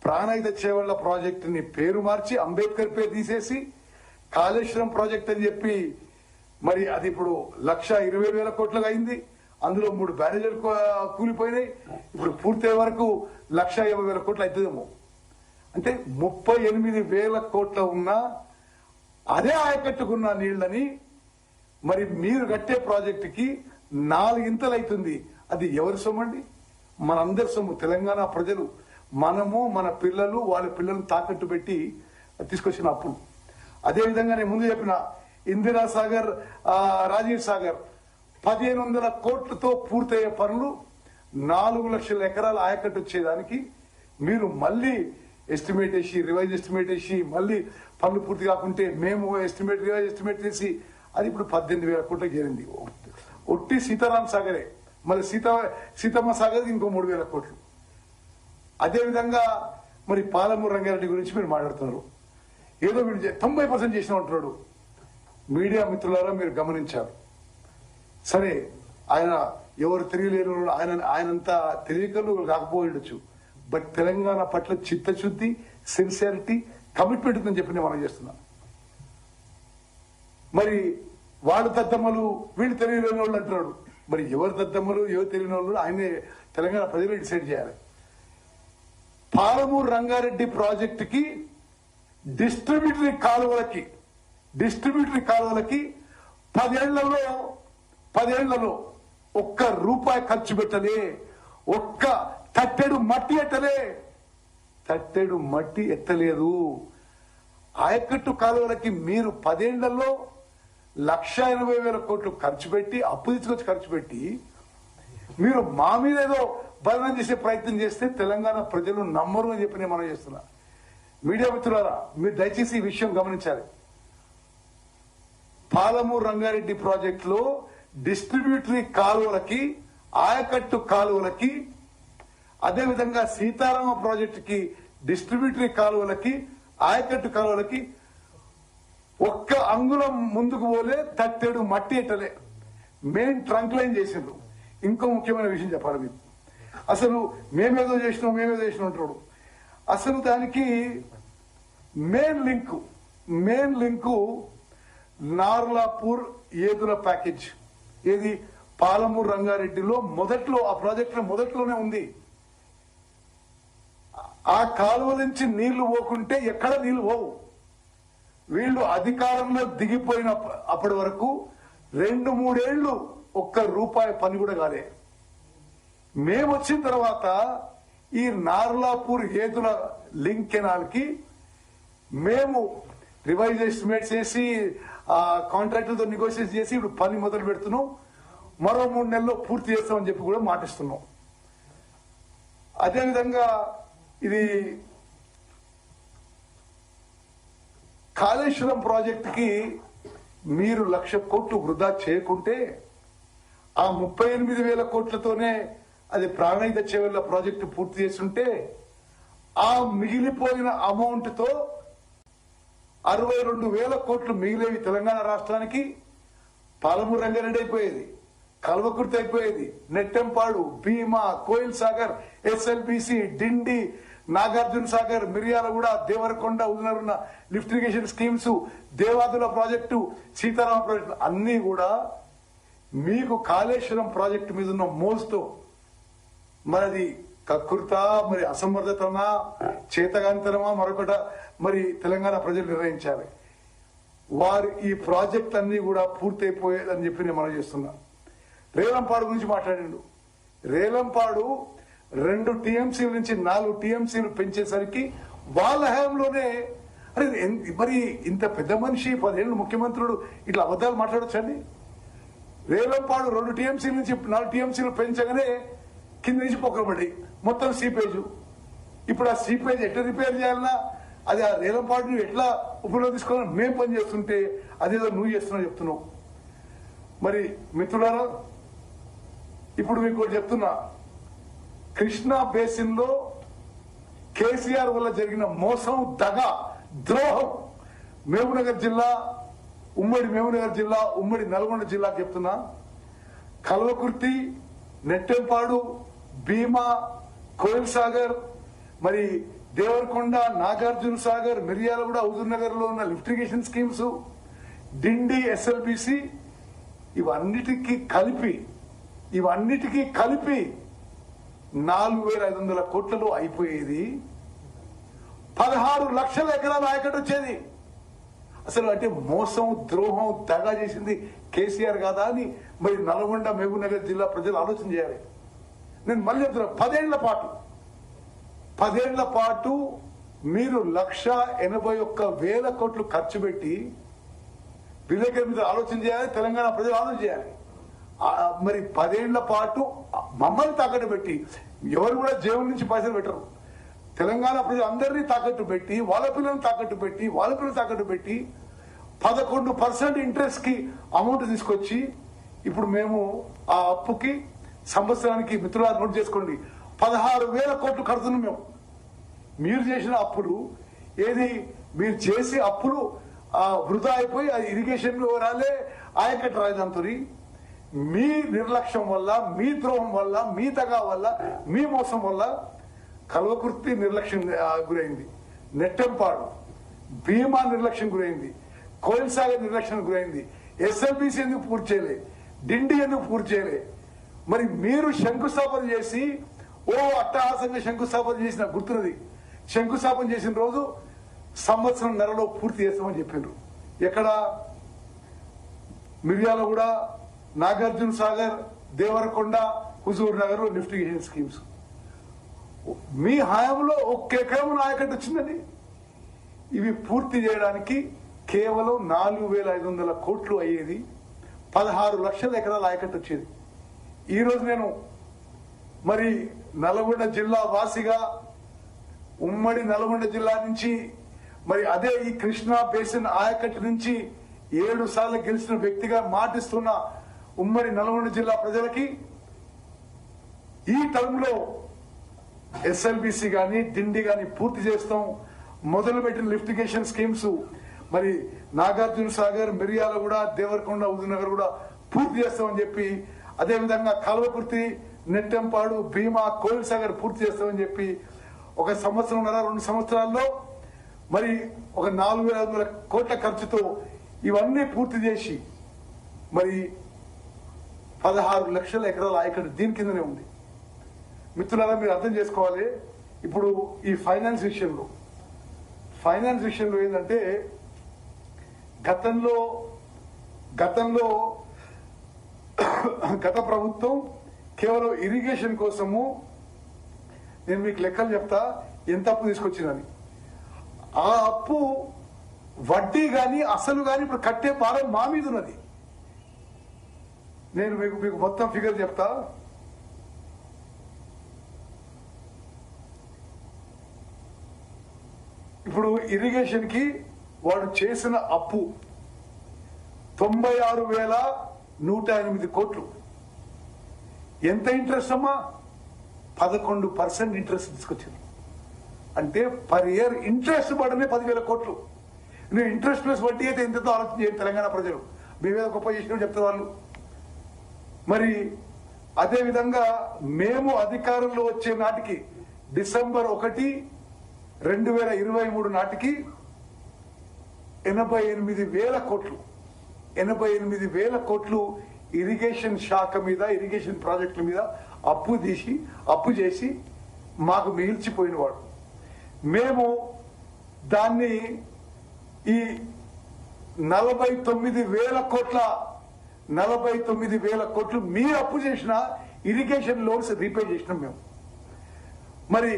S1: ప్రాణహిత చేవల్ల ప్రాజెక్టు ని పేరు మార్చి అంబేద్కర్ పేరు తీసేసి కాళేశ్వరం ప్రాజెక్ట్ అని చెప్పి మరి అది ఇప్పుడు 1,20,000 కోట్లుగా అయింది. అందులో 3 బ్యారేజీలు కూలిపోయినాయి. ఇప్పుడు పూర్తయ్యే వరకు 1,50,000 కోట్లు అవుతుందేమో. అంటే 38,000 కోట్ల ఉన్న అదే ఆయకట్టుకున్న నీళ్లని మరి మీరు కట్టే ప్రాజెక్టుకి 4 ఇంతలు అవుతుంది. అది ఎవరి సొమ్మండి? మనందరి సొమ్ము. తెలంగాణ ప్రజలు, మనము, మన పిల్లలు, వాళ్ళ పిల్లలు తాకట్టు పెట్టి తీసుకొచ్చిన అప్పులు. అదేవిధంగా నేను ముందు చెప్పిన ఇందిరా సాగర్, రాజీవ్ సాగర్ 1,500 కోట్లతో పూర్తయ్యే పనులు 4 లక్షల ఎకరాల ఆయకట్టు వచ్చేదానికి మీరు మళ్ళీ ఎస్టిమేట్ వేసి, రివైజ్ ఎస్టిమేట్ వేసి, మళ్ళీ పనులు పూర్తి కాకుంటే మేము రివైజ్ ఎస్టిమేట్ చేసి అది ఇప్పుడు 18,000 కోట్లకు చేరింది. ఒట్టి సీతారాం సాగరే, మళ్ళీ సీతమ్మ సాగర్ ఇంకో 3,000 కోట్లు. అదేవిధంగా మరి పాలమూరు రంగారెడ్డి గురించి మీరు మాట్లాడుతున్నారు. ఏదో వీడు 90% చేసిన ఉంటున్నాడు. మీడియా మిత్రులారా మీరు గమనించారు. సరే ఆయన ఎవరు తెలియలేరు, ఆయనంతా తెలియకలు కాకపోయిండొచ్చు. బట్ తెలంగాణ పట్ల చిత్తశుద్ధి, సిన్సియారిటీ, కమిట్మెంట్ ఉందని చెప్పి నేను మనం చేస్తున్నా. మరి వాళ్ళు దద్దమ్మలు, వీళ్ళు తెలియలేని వాళ్ళు అంటున్నాడు. మరి ఎవరు దద్దమ్మలు, ఎవరు తెలియని వాళ్ళు ఆయనే తెలంగాణ ప్రజలు డిసైడ్ చేయాలి. పాలమూరు రంగారెడ్డి ప్రాజెక్టుకి డిస్ట్రిబ్యూటరీ కాలువలకి 10 ఏళ్లలో ఒక్క రూపాయి ఖర్చు పెట్టలే, ఒక్క తట్టెడు మట్టి ఎత్తలేదు. ఆయకట్టు కాలువలకి మీరు 10 ఏళ్లలో 1,80,000 కోట్లు ఖర్చు పెట్టి, అప్పు తీసుకొచ్చి ఖర్చు పెట్టి, మీరు మా మీద ఏదో బలనం చేసే ప్రయత్నం చేస్తే తెలంగాణ ప్రజలు నమ్మరు అని చెప్పి నేను మనం చేస్తున్నా. మీడియా మిత్రులారా, మీరు దయచేసి ఈ విషయం గమనించాలి. పాలమూరు రంగారెడ్డి ప్రాజెక్టులో డిస్ట్రిబ్యూటరీ కాలువలకి, ఆయకట్టు కాలువలకి, అదేవిధంగా సీతారామ ప్రాజెక్టుకి డిస్ట్రిబ్యూటరీ కాలువలకి, ఆయకట్టు కాలువలకి ఒక్క అంగుళం ముందుకు పోలే, తట్టెడు మట్టి ఎట్టలే. మెయిన్ ట్రంక్ లైన్ చేసిండ్రు. ఇంకో ముఖ్యమైన విషయం చెప్పాలి మీకు. అసలు మేమేదో చేసినాం అంటాడు. అసలు దానికి main link Narlapur Yedula package. ఏది పాలమూరు రంగారెడ్డిలో మొదట్లో, ఆ ప్రాజెక్ట్ మొదట్లోనే ఉంది. ఆ కాలువ నుంచి నీళ్లు పోకుంటే ఎక్కడ నీళ్లు పోవు. వీళ్ళు అధికారంలో దిగిపోయిన అప్పటి వరకు 2-3 ఏళ్లు ఒక్క రూపాయి పని కూడా కాలే. మేము వచ్చిన తర్వాత ఈ నార్లాపూర్ ఏదుల లింక్ కెనాల్ కి మేము రివైజ్ ఎస్టిమేట్ చేసి కాంట్రాక్టర్తో నెగోషియేట్ చేసి ఇప్పుడు పని మొదలు పెడుతున్నాం. మరో 3 నెలల్లో పూర్తి చేస్తామని చెప్పి కూడా మాటిస్తున్నాం. అదేవిధంగా ఇది కాళేశ్వరం ప్రాజెక్టుకి మీరు 1,00,000 కోట్లు వృధా చేయకుంటే ఆ 38,000 కోట్లతోనే అది ప్రాణహిత చేవెళ్ల ప్రాజెక్టు పూర్తి చేస్తుంటే ఆ మిగిలిపోయిన అమౌంట్ తో 62,000 కోట్లు మిగిలేవి తెలంగాణ రాష్ట్రానికి. పాలమూరు రంగారెడ్డి అయిపోయేది, కల్వకుర్తి అయిపోయేది, నెట్టెంపాడు, భీమా, కోయిల్ సాగర్, ఎస్ఎల్బిసి, డిండి, నాగార్జున సాగర్, మిర్యాలగూడ, దేవరకొండ, ఉదనరున్న lift irrigation schemes, Devadula project, Sitarama project అన్ని కూడా మీకు కాళేశ్వరం ప్రాజెక్టు మీద ఉన్న మోజుతో మనది కక్కుర్తా, మరి అసమర్థతనా, చేతగాంతరమా, మరొకట మరి తెలంగాణ ప్రజలు నిర్ణయించాలి. వారు ఈ ప్రాజెక్ట్ అన్ని కూడా పూర్తయిపోయేదని చెప్పి నేను మనం చేస్తున్నా. రేలంపాడు గురించి మాట్లాడిండు. రేలంపాడు 2 టీఎంసీల నుంచి 4 టీఎంసీలు పెంచేసరికి వాళ్ళ హయాంలోనే, అరే మరి ఇంత పెద్ద మనిషి 10 ఏళ్ళు ముఖ్యమంత్రుడు ఇట్లా అబద్ధాలు మాట్లాడొచ్చండి. రేలంపాడు 2 టీఎంసీల నుంచి 4 టీఎంసీలు పెంచగానే కింద నుంచి పొక్కబడి మొత్తం సీపేజ్. ఇప్పుడు ఆ సీపేజ్ ఎట్లా రిపేర్ చేయాలన్నా, అది ఆ రేలంపాడుని ఎట్లా ఉపయోగం తీసుకోవాలని మేము పని చేస్తుంటే అదేదో నువ్వు చేస్తున్నావు చెప్తున్నావు. మరి మిత్రులారా, ఇప్పుడు మీకు చెప్తున్నా, కృష్ణా బేసిన్ లో కేసీఆర్ వల్ల జరిగిన మోసం, దగ, ద్రోహం మహబూబ్నగర్ జిల్లా, ఉమ్మడి మహబూబ్నగర్ జిల్లా, ఉమ్మడి నల్గొండ జిల్లాకి చెప్తున్నా. కల్వకుర్తి, నెట్టెంపాడు, భీమా, కోయిల్ సాగర్, మరి దేవరకొండ, నాగార్జున సాగర్, మిర్యాలగూడ, హుజూర్నగర్ లో ఉన్న లిఫ్ట్ ఇరిగేషన్ స్కీమ్స్, డిండి, ఎస్ఎల్బిసి, ఇవన్నిటికీ కలిపి 4,500 కోట్లలో అయిపోయేది. 16 లక్షల ఎకరాల ఆయకట్టు వచ్చేది. అసలు అంటే మోసం, ద్రోహం, దగా చేసింది కేసీఆర్ కాదా అని మరి నల్గొండ, మహబూబ్నగర్ జిల్లా ప్రజలు ఆలోచన చేయాలి. నేను మళ్ళీ చెప్తున్నా, 10 ఏళ్ల పాటు మీరు 1,81,000 కోట్లు ఖర్చు పెట్టి విలేకరుల మీద ఆలోచన చేయాలి, తెలంగాణ ప్రజలు ఆలోచన చేయాలి. మరి 10 ఏళ్ల పాటు మమ్మల్ని తాకట్టు పెట్టి, ఎవరు కూడా జేబుల నుంచి పైసలు పెట్టరు, తెలంగాణ ప్రజలు అందరినీ తాకట్టు పెట్టి, వాళ్ళ పిల్లల్ని తాకట్టు పెట్టి 11% ఇంట్రెస్ట్ కి అమౌంట్ తీసుకొచ్చి ఇప్పుడు మేము ఆ అప్పుకి సంవత్సరానికి, మిత్రులు నోట్ చేసుకోండి, 16,000 కోట్లు కడుతున్నాం మేము. మీరు చేసిన అప్పులు ఏది, మీరు చేసే అప్పులు వృధా అయిపోయి అది ఇరిగేషన్ రాలే, ఆయకట్టు రాజధానితో మీ నిర్లక్ష్యం వల్ల, మీ ద్రోహం వల్ల, మీ దగా వల్ల, మీ మోసం వల్ల కల్వకుర్తి నిర్లక్ష్యం గురైంది, నెట్టంపాడు భీమా నిర్లక్ష్యం గురైంది, కోయిల్ సాగర్ నిర్లక్ష్యం గురైంది, ఎస్ఎల్బిసి ఎందుకు పూర్తి చేయలే, డిండి ఎందుకు పూర్తి చేయలే. మరి మీరు శంకుస్థాపన చేసి అట్టహాసంగా శంకుస్థాపన చేసిన గుర్తున్నది. శంకుస్థాపన చేసిన రోజు సంవత్సరం నెలలో పూర్తి చేస్తామని చెప్పిండ్రు. ఎక్కడ? Miryalaguda, Nagarjuna Sagar, Devarakonda, Huzur Nagar lift irrigation schemes. మీ హయాంలో ఒక్క ఎకరం ఆయకట్టు వచ్చిందండి. ఇవి పూర్తి చేయడానికి కేవలం 4,500 కోట్లు అయ్యేది, 16 లక్షల ఎకరాల ఆయకట్టు వచ్చేది. ఈరోజు నేను మరి నల్గొండ జిల్లా వాసిగా, ఉమ్మడి నల్గొండ జిల్లా నుంచి, మరి అదే ఈ కృష్ణా బేసిన్ ఆయకట్టు నుంచి 7 సార్లు గెలిచిన వ్యక్తిగా మాటిస్తున్న ఉమ్మడి నల్గొండ జిల్లా ప్రజలకి ఈ టర్మ్ లో ఎస్ఎల్బిసి గాని, డిండి గాని పూర్తి చేస్తాం. మొదలుపెట్టిన లిఫ్టిగేషన్ స్కీమ్స్ మరి నాగార్జున సాగర్, మిర్యాలగూడ, దేవరకొండ, హుజూర్నగర్ కూడా పూర్తి చేస్తామని చెప్పి, అదేవిధంగా కల్వకుర్తి, నెట్టెంపాడు, భీమా, కోయిల్ సాగర్ పూర్తి చేస్తామని చెప్పి 1 సంవత్సరంన్నర 2 సంవత్సరాల్లో మరి 4,500 కోట్ల ఖర్చుతో ఇవన్నీ పూర్తి చేసి మరి 16 లక్షల ఎకరాల ఆయకట్టు దీని కిందనే ఉంది. మిత్రులారా, మీరు అర్థం చేసుకోవాలి. ఇప్పుడు ఈ ఫైనాన్స్ విషయంలో ఏంటంటే గత ప్రభుత్వం కేవలం ఇరిగేషన్ కోసము, నేను మీకు లెక్కలు చెప్తా ఎంత అప్పు తీసుకొచ్చిందని. ఆ అప్పు వడ్డీ గాని అసలు గాని ఇప్పుడు కట్టే భారం మా మీద ఉన్నది. నేను మీకు మొత్తం ఫిగర్ చెప్తా. ఇప్పుడు ఇరిగేషన్ కి వాడు చేసిన అప్పు 96,108 కోట్లు. ఎంత ఇంట్రెస్ట్ అమ్మా? 11% ఇంట్రెస్ట్ తీసుకొచ్చింది. అంటే పర్ ఇయర్ ఇంట్రెస్ట్ పడనే 10,000 కోట్లు. నువ్వు ఇంట్రెస్ట్ ప్లస్ వడ్డీ అయితే ఎంతతో ఆలోచన చేయండి తెలంగాణ ప్రజలు. మీ మీద గొప్ప చేసిన చెప్తారు వాళ్ళు. మరి అదే విధంగా మేము అధికారంలో వచ్చే నాటికి డిసెంబర్ 1, 2023 నాటికి 88,000 కోట్లు ఇరిగేషన్ శాఖ మీద, ఇరిగేషన్ ప్రాజెక్టుల మీద అప్పు చేసి మాకు మిగిల్చిపోయినవాడు. మేము దాన్ని ఈ 49,000 కోట్లు మీరు అప్పు చేసిన ఇరిగేషన్ లోన్స్ రీపే చేసినాం మేము. మరి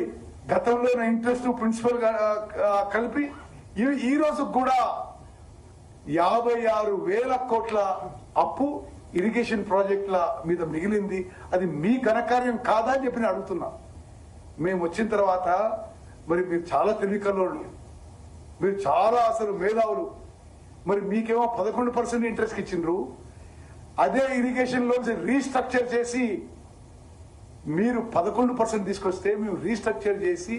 S1: గతంలో ఇంట్రెస్ట్ ప్రిన్సిపల్ కలిపి ఈ రోజు కూడా 56,000 కోట్ల అప్పు ఇరిగేషన్ ప్రాజెక్టుల మీద మిగిలింది. అది మీ ఘనకార్యం కాదా అని చెప్పి నేను అడుగుతున్నా. మేము వచ్చిన తర్వాత మరి మీరు చాలా తెలివికల్లోళ్ళు, మీరు చాలా అసలు మేధావులు. మరి మీకేమో 11% ఇంట్రెస్ట్ ఇచ్చిండ్రు. అదే ఇరిగేషన్ లోన్స్ రీస్ట్రక్చర్ చేసి మీరు 11% తీసుకొస్తే మేము రీస్ట్రక్చర్ చేసి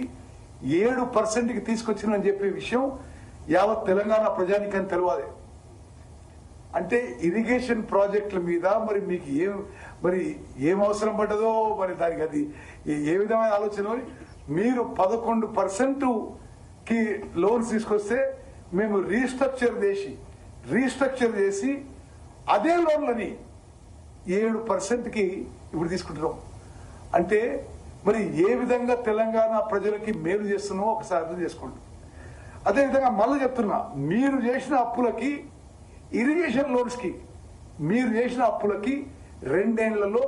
S1: 7%కి తీసుకొచ్చిందని చెప్పే విషయం యావత్ తెలంగాణ ప్రజానికని తెలియాలి. అంటే ఇరిగేషన్ ప్రాజెక్టుల మీద మరి మీకు ఏం అవసరం పడ్డదో మరి దానికి అది ఏ విధమైన ఆలోచన. మీరు 11%కి లోన్స్ తీసుకొస్తే మేము రీస్ట్రక్చర్ చేసి అదే లోన్లని 7%కి ఇప్పుడు తీసుకుంటున్నాం. అంటే మరి ఏ విధంగా తెలంగాణ ప్రజలకి మేలు చేస్తున్నామో ఒకసారి అర్థం చేసుకోండి. అదేవిధంగా మళ్ళీ చెప్తున్నా, మీరు చేసిన అప్పులకి, ఇరిగేషన్ లోన్స్ కి మీరు చేసిన అప్పులకి 2 ఏళ్లలో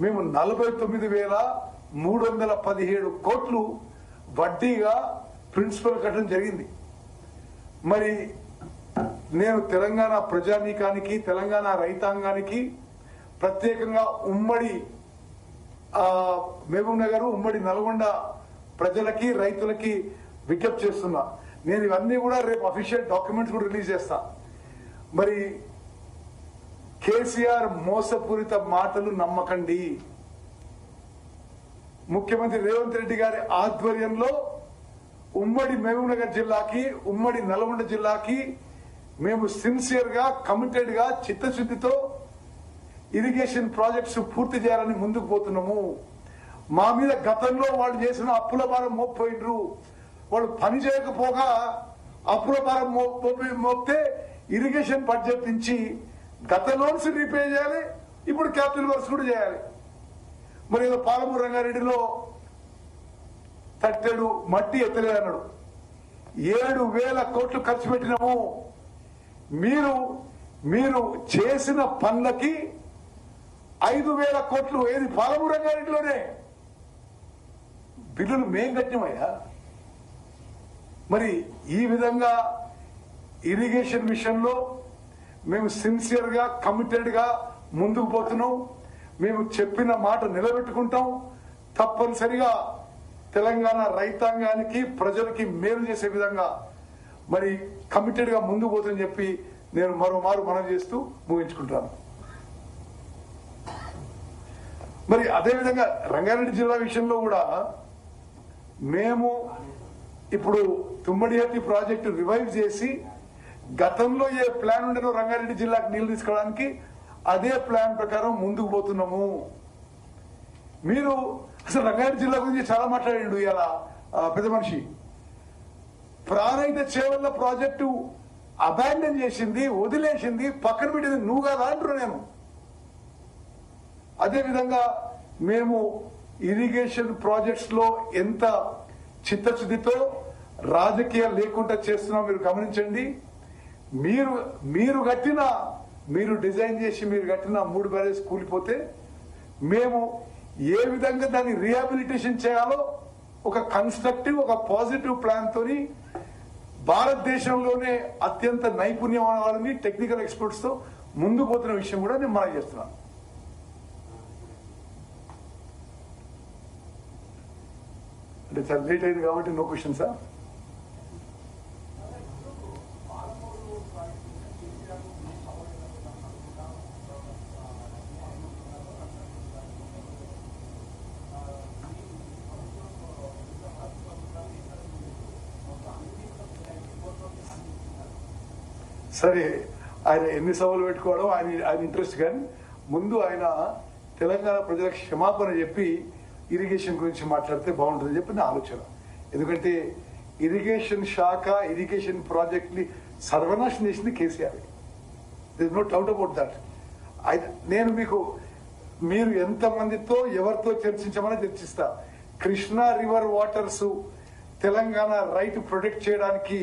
S1: మేము 49,317 కోట్లు వడ్డీగా ప్రిన్సిపల్ కట్టడం జరిగింది. మరి నేను తెలంగాణ ప్రజానీకానికి, తెలంగాణ రైతాంగానికి, ప్రత్యేకంగా ఉమ్మడి మహబూబ్ నగర్, ఉమ్మడి నల్గొండ ప్రజలకి, రైతులకి విజ్ఞప్తి చేస్తున్నా. నేను ఇవన్నీ కూడా రేపు అఫీషియల్ డాక్యుమెంట్స్ కూడా రిలీజ్ చేస్తా. మరి కేసీఆర్ మోసపూరిత మాటలు నమ్మకండి. ముఖ్యమంత్రి రేవంత్ రెడ్డి గారి ఆధ్వర్యంలో ఉమ్మడి మహబూబ్ నగర్ జిల్లాకి, ఉమ్మడి నల్గొండ జిల్లాకి మేము సిన్సియర్ గా, కమిటెడ్ గా, చిత్తశుద్ధితో ఇరిగేషన్ ప్రాజెక్ట్స్ పూర్తి చేయాలని ముందుకు పోతున్నాము. మా మీద గతంలో వాళ్ళు చేసిన అప్పుల భారం మోపిపోయినరు. వాళ్ళు పని చేయకపోగా అప్పుల భారం మోపితే ఇరిగేషన్ బడ్జెట్ నుంచి గత లోన్స్ రీపే చేయాలి, ఇప్పుడు క్యాపిటల్ వర్క్స్ కూడా చేయాలి. మరి ఏదో పాలమూరు రంగారెడ్డిలో తట్టెడు మట్టి ఎత్తలేదన్నాడు. 7,000 కోట్లు ఖర్చు పెట్టినాము. మీరు చేసిన పనులకి 5,000 కోట్లు ఏది పాలమూరు రంగారెడ్డిలోనే బిల్లులు మేం కట్టినమయ్యా. మరి ఈ విధంగా ఇరిగేషన్ విషయంలో మేము సిన్సియర్ గా కమిటెడ్ గా ముందుకు పోతున్నాం. మేము చెప్పిన మాట నిలబెట్టుకుంటాం. తప్పనిసరిగా తెలంగాణ రైతాంగానికి ప్రజలకి మేలు చేసే విధంగా మరి కమిటెడ్ గా ముందుకు పోతుందని చెప్పి నేను మరోమారు మనవి చేస్తూ ముగించుకుంటాను. మరి అదేవిధంగా రంగారెడ్డి జిల్లా విషయంలో కూడా మేము ఇప్పుడు తుమ్మడిహట్టి ప్రాజెక్టు రివైవ్ చేసి గతంలో ఏ ప్లాన్ ఉండేనో రంగారెడ్డి జిల్లాకు నీళ్లు తీసుకోవడానికి అదే ప్లాన్ ప్రకారం ముందుకు పోతున్నాము. మీరు అసలు రంగారెడ్డి జిల్లా గురించి చాలా మాట్లాడిండు ఇలా పెద్ద మనిషి. ప్రాణహిత చేవల్ల ప్రాజెక్టు అబాండన్ చేసింది, వదిలేసింది, పక్కన పెట్టింది నువ్వు కాదా అంటున్నా నేను. అదేవిధంగా మేము ఇరిగేషన్ ప్రాజెక్ట్స్ లో ఎంత చిత్తశుద్ధితో రాజకీయాలు లేకుండా చేస్తున్నాం మీరు గమనించండి. మీరు డిజైన్ చేసి మీరు కట్టిన 3 బ్యారేజ్ కూలిపోతే మేము ఏ విధంగా దాన్ని రీహాబిలిటేషన్ చేయాలో ఒక కన్స్ట్రక్టివ్, ఒక పాజిటివ్ ప్లాన్ తోని భారతదేశంలోనే అత్యంత నైపుణ్యం వాళ్ళని టెక్నికల్ ఎక్స్పర్ట్స్ తో ముందుకు పోతున్న విషయం కూడా నేను మనం చేస్తున్నాను. అంటే చాలా లేట్ అయింది కాబట్టి నో క్వశ్చన్ సార్. సరే, ఆయన ఎన్ని సభలు పెట్టుకోవడం ఆయన ఇంట్రెస్ట్, కానీ ముందు ఆయన తెలంగాణ ప్రజలకు క్షమాపణ చెప్పి ఇరిగేషన్ గురించి మాట్లాడితే బాగుంటుందని చెప్పి నా ఆలోచన. ఎందుకంటే ఇరిగేషన్ శాఖ, ఇరిగేషన్ ప్రాజెక్ట్ ని సర్వనాశనం చేసింది KCR. This no doubt about that. నేను మీరు ఎంతమందితో ఎవరితో చర్చించమని చర్చిస్తా. Krishna river waters Telangana right protect చేయడానికి,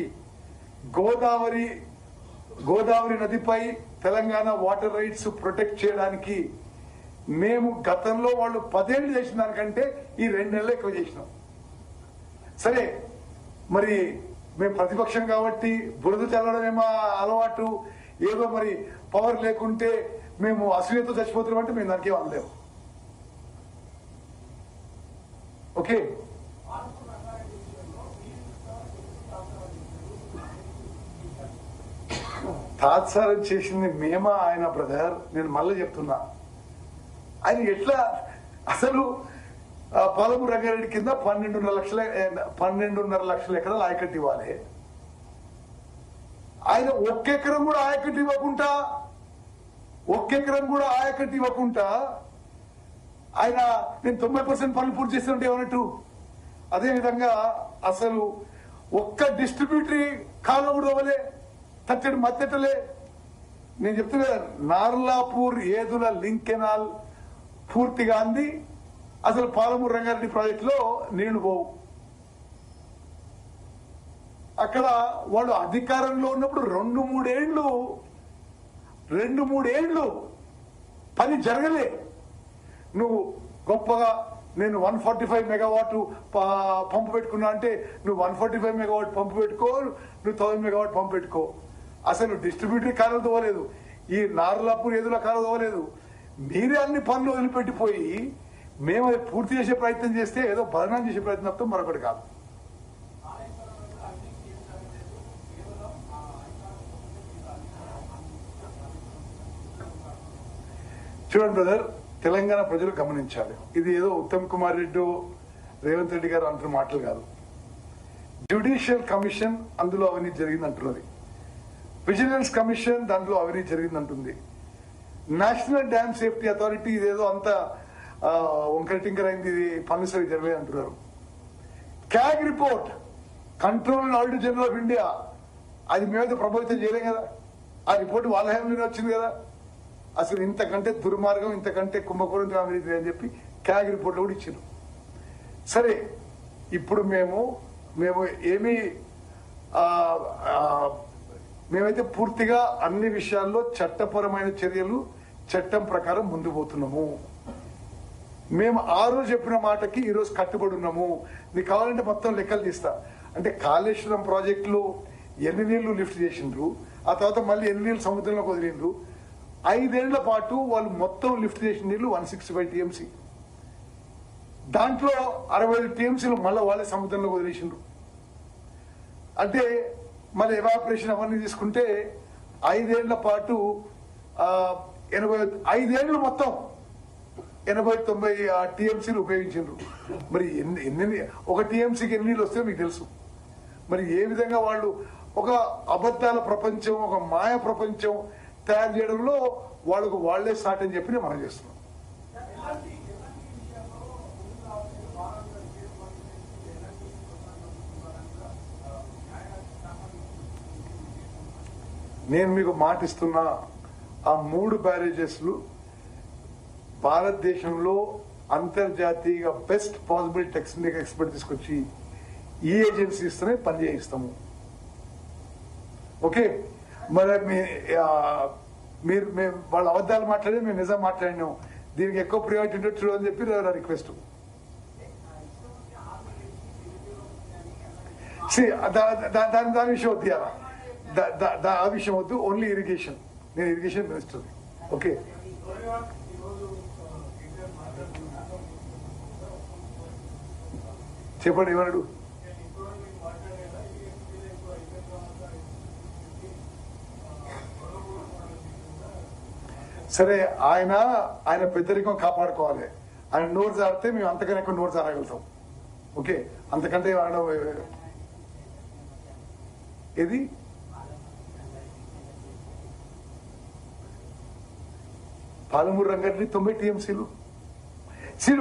S1: గోదావరి నదిపై తెలంగాణ వాటర్ రైట్స్ ప్రొటెక్ట్ చేయడానికి మేము గతంలో వాళ్ళు 10 ఏళ్ళు చేసిన దానికంటే ఈ 2 నెలలు ఎక్కువ చేసినాం. సరే, మరి మేము ప్రతిపక్షం కాబట్టి బురద చల్లడమేమో అలవాటు, ఏదో మరి పవర్ లేకుంటే మేము అసూయతో చచ్చిపోతున్నాం అంటే మేము దానికి అనలేము. ఓకే, తాత్సారం చేసింది మేమా ఆయన బ్రదర్? నేను మళ్ళీ చెప్తున్నా, ఆయన ఎట్లా అసలు పాలమూరు రంగారెడ్డి కింద 12.5 లక్షల ఎకరాలు ఆయకట్టు ఇవ్వాలి. ఆయన ఒక్క ఎకరం కూడా ఆయకట్టు ఇవ్వకుండా ఆయన నేను 90% పనులు పూర్తి చేస్తుంటే ఏమన్నట్టు. అదేవిధంగా అసలు ఒక్క డిస్ట్రిబ్యూటరీ కాలం కూడా అవ్వలే, తట్టడి మత్తెట్టలే. నేను చెప్తున్నా కదా, నార్లాపూర్ ఏదుల లింక్ కెనాల్ పూర్తిగా అంది. అసలు పాలమూరు రంగారెడ్డి ప్రాజెక్టులో నీళ్లు పోవు. అక్కడ వాళ్ళు అధికారంలో ఉన్నప్పుడు 2-3 ఏళ్లు పని జరగలే. నువ్వు గొప్పగా నేను 145 మెగావాట్ పంపు పెట్టుకున్నా అంటే నువ్వు 145 మెగావాట్ పంపు పెట్టుకో, నువ్వు 1000 మెగావాట్ పంపు పెట్టుకో. అసలు డిస్ట్రిబ్యూటరీ కాలం తోవలేదు, ఈ నార్లాపూర్ ఏదుల కాలం తోవలేదు. మీరే అన్ని పనులు వదిలిపెట్టిపోయి మేము అది పూర్తి చేసే ప్రయత్నం చేస్తే ఏదో బదనాం చేసే ప్రయత్నం తప్ప మరొకటి కాదు. చూడండి బ్రదర్, తెలంగాణ ప్రజలు గమనించాలి, ఇది ఏదో ఉత్తమ్ కుమార్ రెడ్డి, రేవంత్ రెడ్డి గారు అంటున్న మాటలు కాదు. జ్యుడిషియల్ కమిషన్ అందులో అవినీతి జరిగింది అంటున్నది, విజిలెన్స్ కమిషన్ దాంట్లో అవినీతి జరిగింది అంటుంది, నేషనల్ డ్యామ్ సేఫ్టీ అథారిటీ ఇదేదో అంత వంకర టింకర్ అయింది, ఇది పనులు సరిగ్గా జరగలేదు అంటున్నారు. CAG report, control auditor general of India, అది మేమైతే ప్రభావితం చేయలేం కదా. ఆ రిపోర్ట్ వాళ్ళ హయాంలోనే వచ్చింది కదా. అసలు ఇంతకంటే దుర్మార్గం, ఇంతకంటే కుంభకోణం అవినీతి అని చెప్పి క్యాగ్ రిపోర్ట్ కూడా ఇచ్చారు. సరే, ఇప్పుడు మేము ఏమి మేమైతే పూర్తిగా అన్ని విషయాల్లో చట్టపరమైన చర్యలు చట్టం ప్రకారం ముందు పోతున్నాము. మేము ఆ రోజు చెప్పిన మాటకి ఈ రోజు కట్టుబడి ఉన్నాము. నీకు కావాలంటే మొత్తం లెక్కలు తీస్తా. అంటే కాళేశ్వరం ప్రాజెక్టులో ఎన్ని నీళ్లు లిఫ్ట్ చేసిండ్రు, ఆ తర్వాత మళ్ళీ ఎన్ని నీళ్లు సముద్రంలోకి వదిలిండ్రు. 5 ఏళ్ల పాటు వాళ్ళు మొత్తం లిఫ్ట్ చేసిన నీళ్లు 165 టీఎంసీ. దాంట్లో 65 టీఎంసీలు మళ్ళీ వాళ్ళే సముద్రంలో వదిలేసిండ్రు. అంటే మళ్ళీ ఎవాపరేషన్ అవన్నీ తీసుకుంటే 5 ఏళ్ల పాటు 5 ఏళ్ళు మొత్తం 80-90 టీఎంసీలు ఉపయోగించారు. మరి ఎన్ని ఒక టీఎంసీకి ఎన్ని నీళ్ళు వస్తాయో మీకు తెలుసు. మరి ఏ విధంగా వాళ్ళు ఒక అబద్ధాల ప్రపంచం, ఒక మాయ ప్రపంచం తయారు చేయడంలో వాళ్ళకు వాళ్లే స్టార్ట్ అని చెప్పి మనం చేస్తున్నాం. నేను మీకు మాటిస్తున్నా, ఆ 3 బ్యారేజెస్లు భారతదేశంలో అంతర్జాతీయ బెస్ట్ పాసిబుల్ టెక్నికల్ ఎక్స్పర్ట్ తీసుకొచ్చి ఈ ఏజెన్సీస్తోనే పనిచేయిస్తాము. ఓకే, మరి మీరు వాళ్ళ అబద్ధాలు మాట్లాడి మేము నిజం మాట్లాడినాం. దీనికి ఎక్కువ ప్రియారిటీ ఉంటే చూడని చెప్పి నా రిక్వెస్ట్. దాని విషయం వద్దు, ఆ విషయం వద్దు. Only irrigation. నేను ఇరిగేషన్ మినిస్టర్. ఓకే, చెప్పండి ఏమన్నాడు. సరే, ఆయన పెద్దరికం కాపాడుకోవాలి. ఆయన నోరు జారితే మేము అంతకన్నా ఎక్కువ నోరు జారగలుగుతాం. ఓకే, అంతకంటే ఏది పాలమూరు రంగారెడ్డి 90 టీఎంసీలు.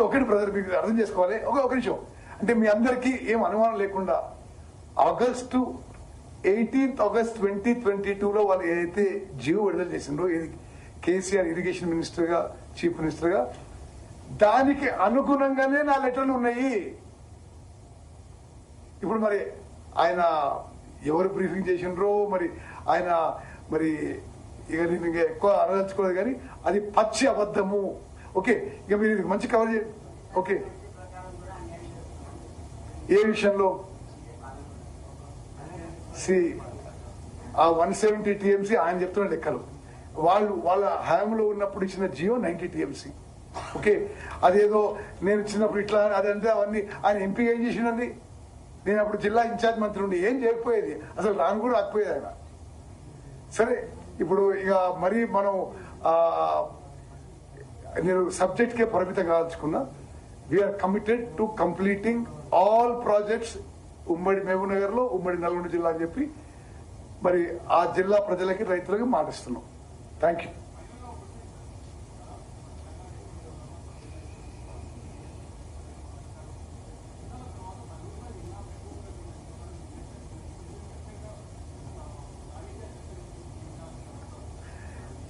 S1: ఒకటి బ్రదర్, మీకు అర్థం చేసుకోవాలి. ఒక నిమిషం. అంటే మీ అందరికీ ఏం అనుమానం లేకుండా ఆగస్టు 18 ఆగస్ట్ 2022లో వాళ్ళు ఏదైతే జియో విడుదల చేసిండ్రో, ఇది కేసీఆర్ ఇరిగేషన్ మినిస్టర్ గా, చీఫ్ మినిస్టర్ గా, దానికి అనుగుణంగానే నా లెటర్లు ఉన్నాయి. ఇప్పుడు మరి ఆయన ఎవరు బ్రీఫింగ్ చేసిండ్రో మరి ఆయన మరి ఇక నేను ఇంకా ఎక్కువ అనదలుచుకోలేదు, కానీ అది పచ్చి అబద్ధము. ఓకే, ఇక మీరు ఇది మంచి కవర్ చేయండి. ఓకే, ఏ విషయంలో ఆ 170 టీఎంసీ ఆయన చెప్తున్న లెక్కలు. వాళ్ళ హయాంలో ఉన్నప్పుడు ఇచ్చిన జియో 90 టీఎంసీ. ఓకే, అదేదో నేను ఇచ్చినప్పుడు ఇట్లా అదంటే అవన్నీ ఆయన ఎంపీ ఏం చేసిండండి. నేను అప్పుడు జిల్లా ఇన్ఛార్జ్ మంత్రి ఉండి ఏం చేయకపోయేది, అసలు రాను కూడా రాకపోయేది ఆయన. సరే, ఇప్పుడు ఇక మరి మనం నేను సబ్జెక్ట్ కే పరిమితం కావాల్చుకున్నా. We are committed to completing all projects ఉమ్మడి మహబూబ్ నగర్ లో, ఉమ్మడి నల్గొండ జిల్లా అని చెప్పి మరి ఆ జిల్లా ప్రజలకి, రైతులకి మాటిస్తున్నాం. Thank you.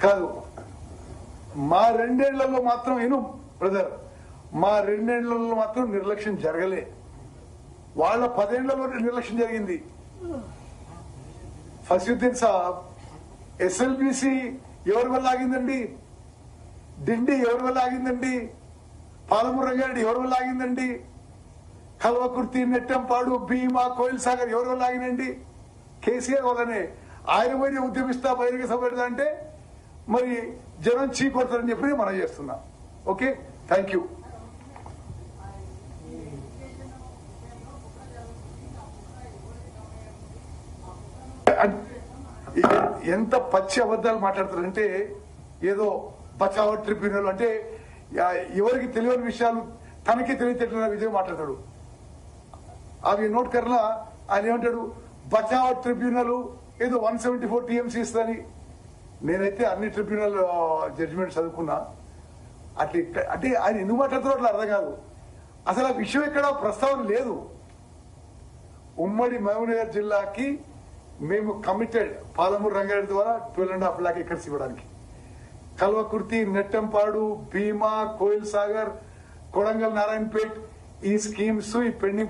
S1: కాదు, మా 2 ఏళ్లలో మాత్రం బ్రదర్, మా 2 ఏళ్లలో మాత్రం నిర్లక్ష్యం జరగలే. వాళ్ళ 10 ఏళ్లలో నిర్లక్ష్యం జరిగింది. ఫసీయుద్దీన్ సాబ్, ఎస్ఎల్బిసి ఎవరి వల్ల ఆగిందండి? డిండి ఎవరి వల్ల ఆగిందండి? పాలమూరు రంగారెడ్డి ఎవరి వల్ల ఆగిందండి? కల్వకుర్తి, నెట్టంపాడు, భీమా, కోయిల్ సాగర్ ఎవరి వల్ల ఆగినండి? కేసీఆర్ వల్లనే. ఆయన పోయి ఉద్యమిస్తా, బహిరంగ సభ పెడతా అంటే మరి జనం చీకొడతారని చెప్పి మనం చేస్తున్నాం. Okay, thank you. ఎంత పచ్చి అబద్ధాలు మాట్లాడతారంటే, ఏదో బచావ్ ట్రిబ్యునల్ అంటే ఎవరికి తెలియని విషయాలు తనకి తెలియటట్ల విజయం మాట్లాడతాడు. అవి నోట్ కర్లా ఆయన ఏమంటాడు, బచావ్ ట్రిబ్యునల్ ఏదో 174 టీఎంసీ ఇస్తుందని. నేనైతే అన్ని ట్రిబ్యునల్ జడ్జిమెంట్ చదువుకున్నా. అంటే ఆయన ఎందుకు మాట్లాడుతున్నారో అట్లా అర్థం కాదు. అసలు ఆ విషయం ఎక్కడ ప్రస్తావన లేదు. ఉమ్మడి మహబూబ్నగర్ జిల్లాకి మేము కమిటెడ్ పాలమూరు రంగారెడ్డి ద్వారా 12.5 lakh ఎకర్స్ ఇవ్వడానికి. కల్వకుర్తి, నెట్టంపాడు, భీమా, కోయిల్ సాగర్, కొడంగల్, నారాయణపేట్ ఈ స్కీమ్స్ ఈ పెండింగ్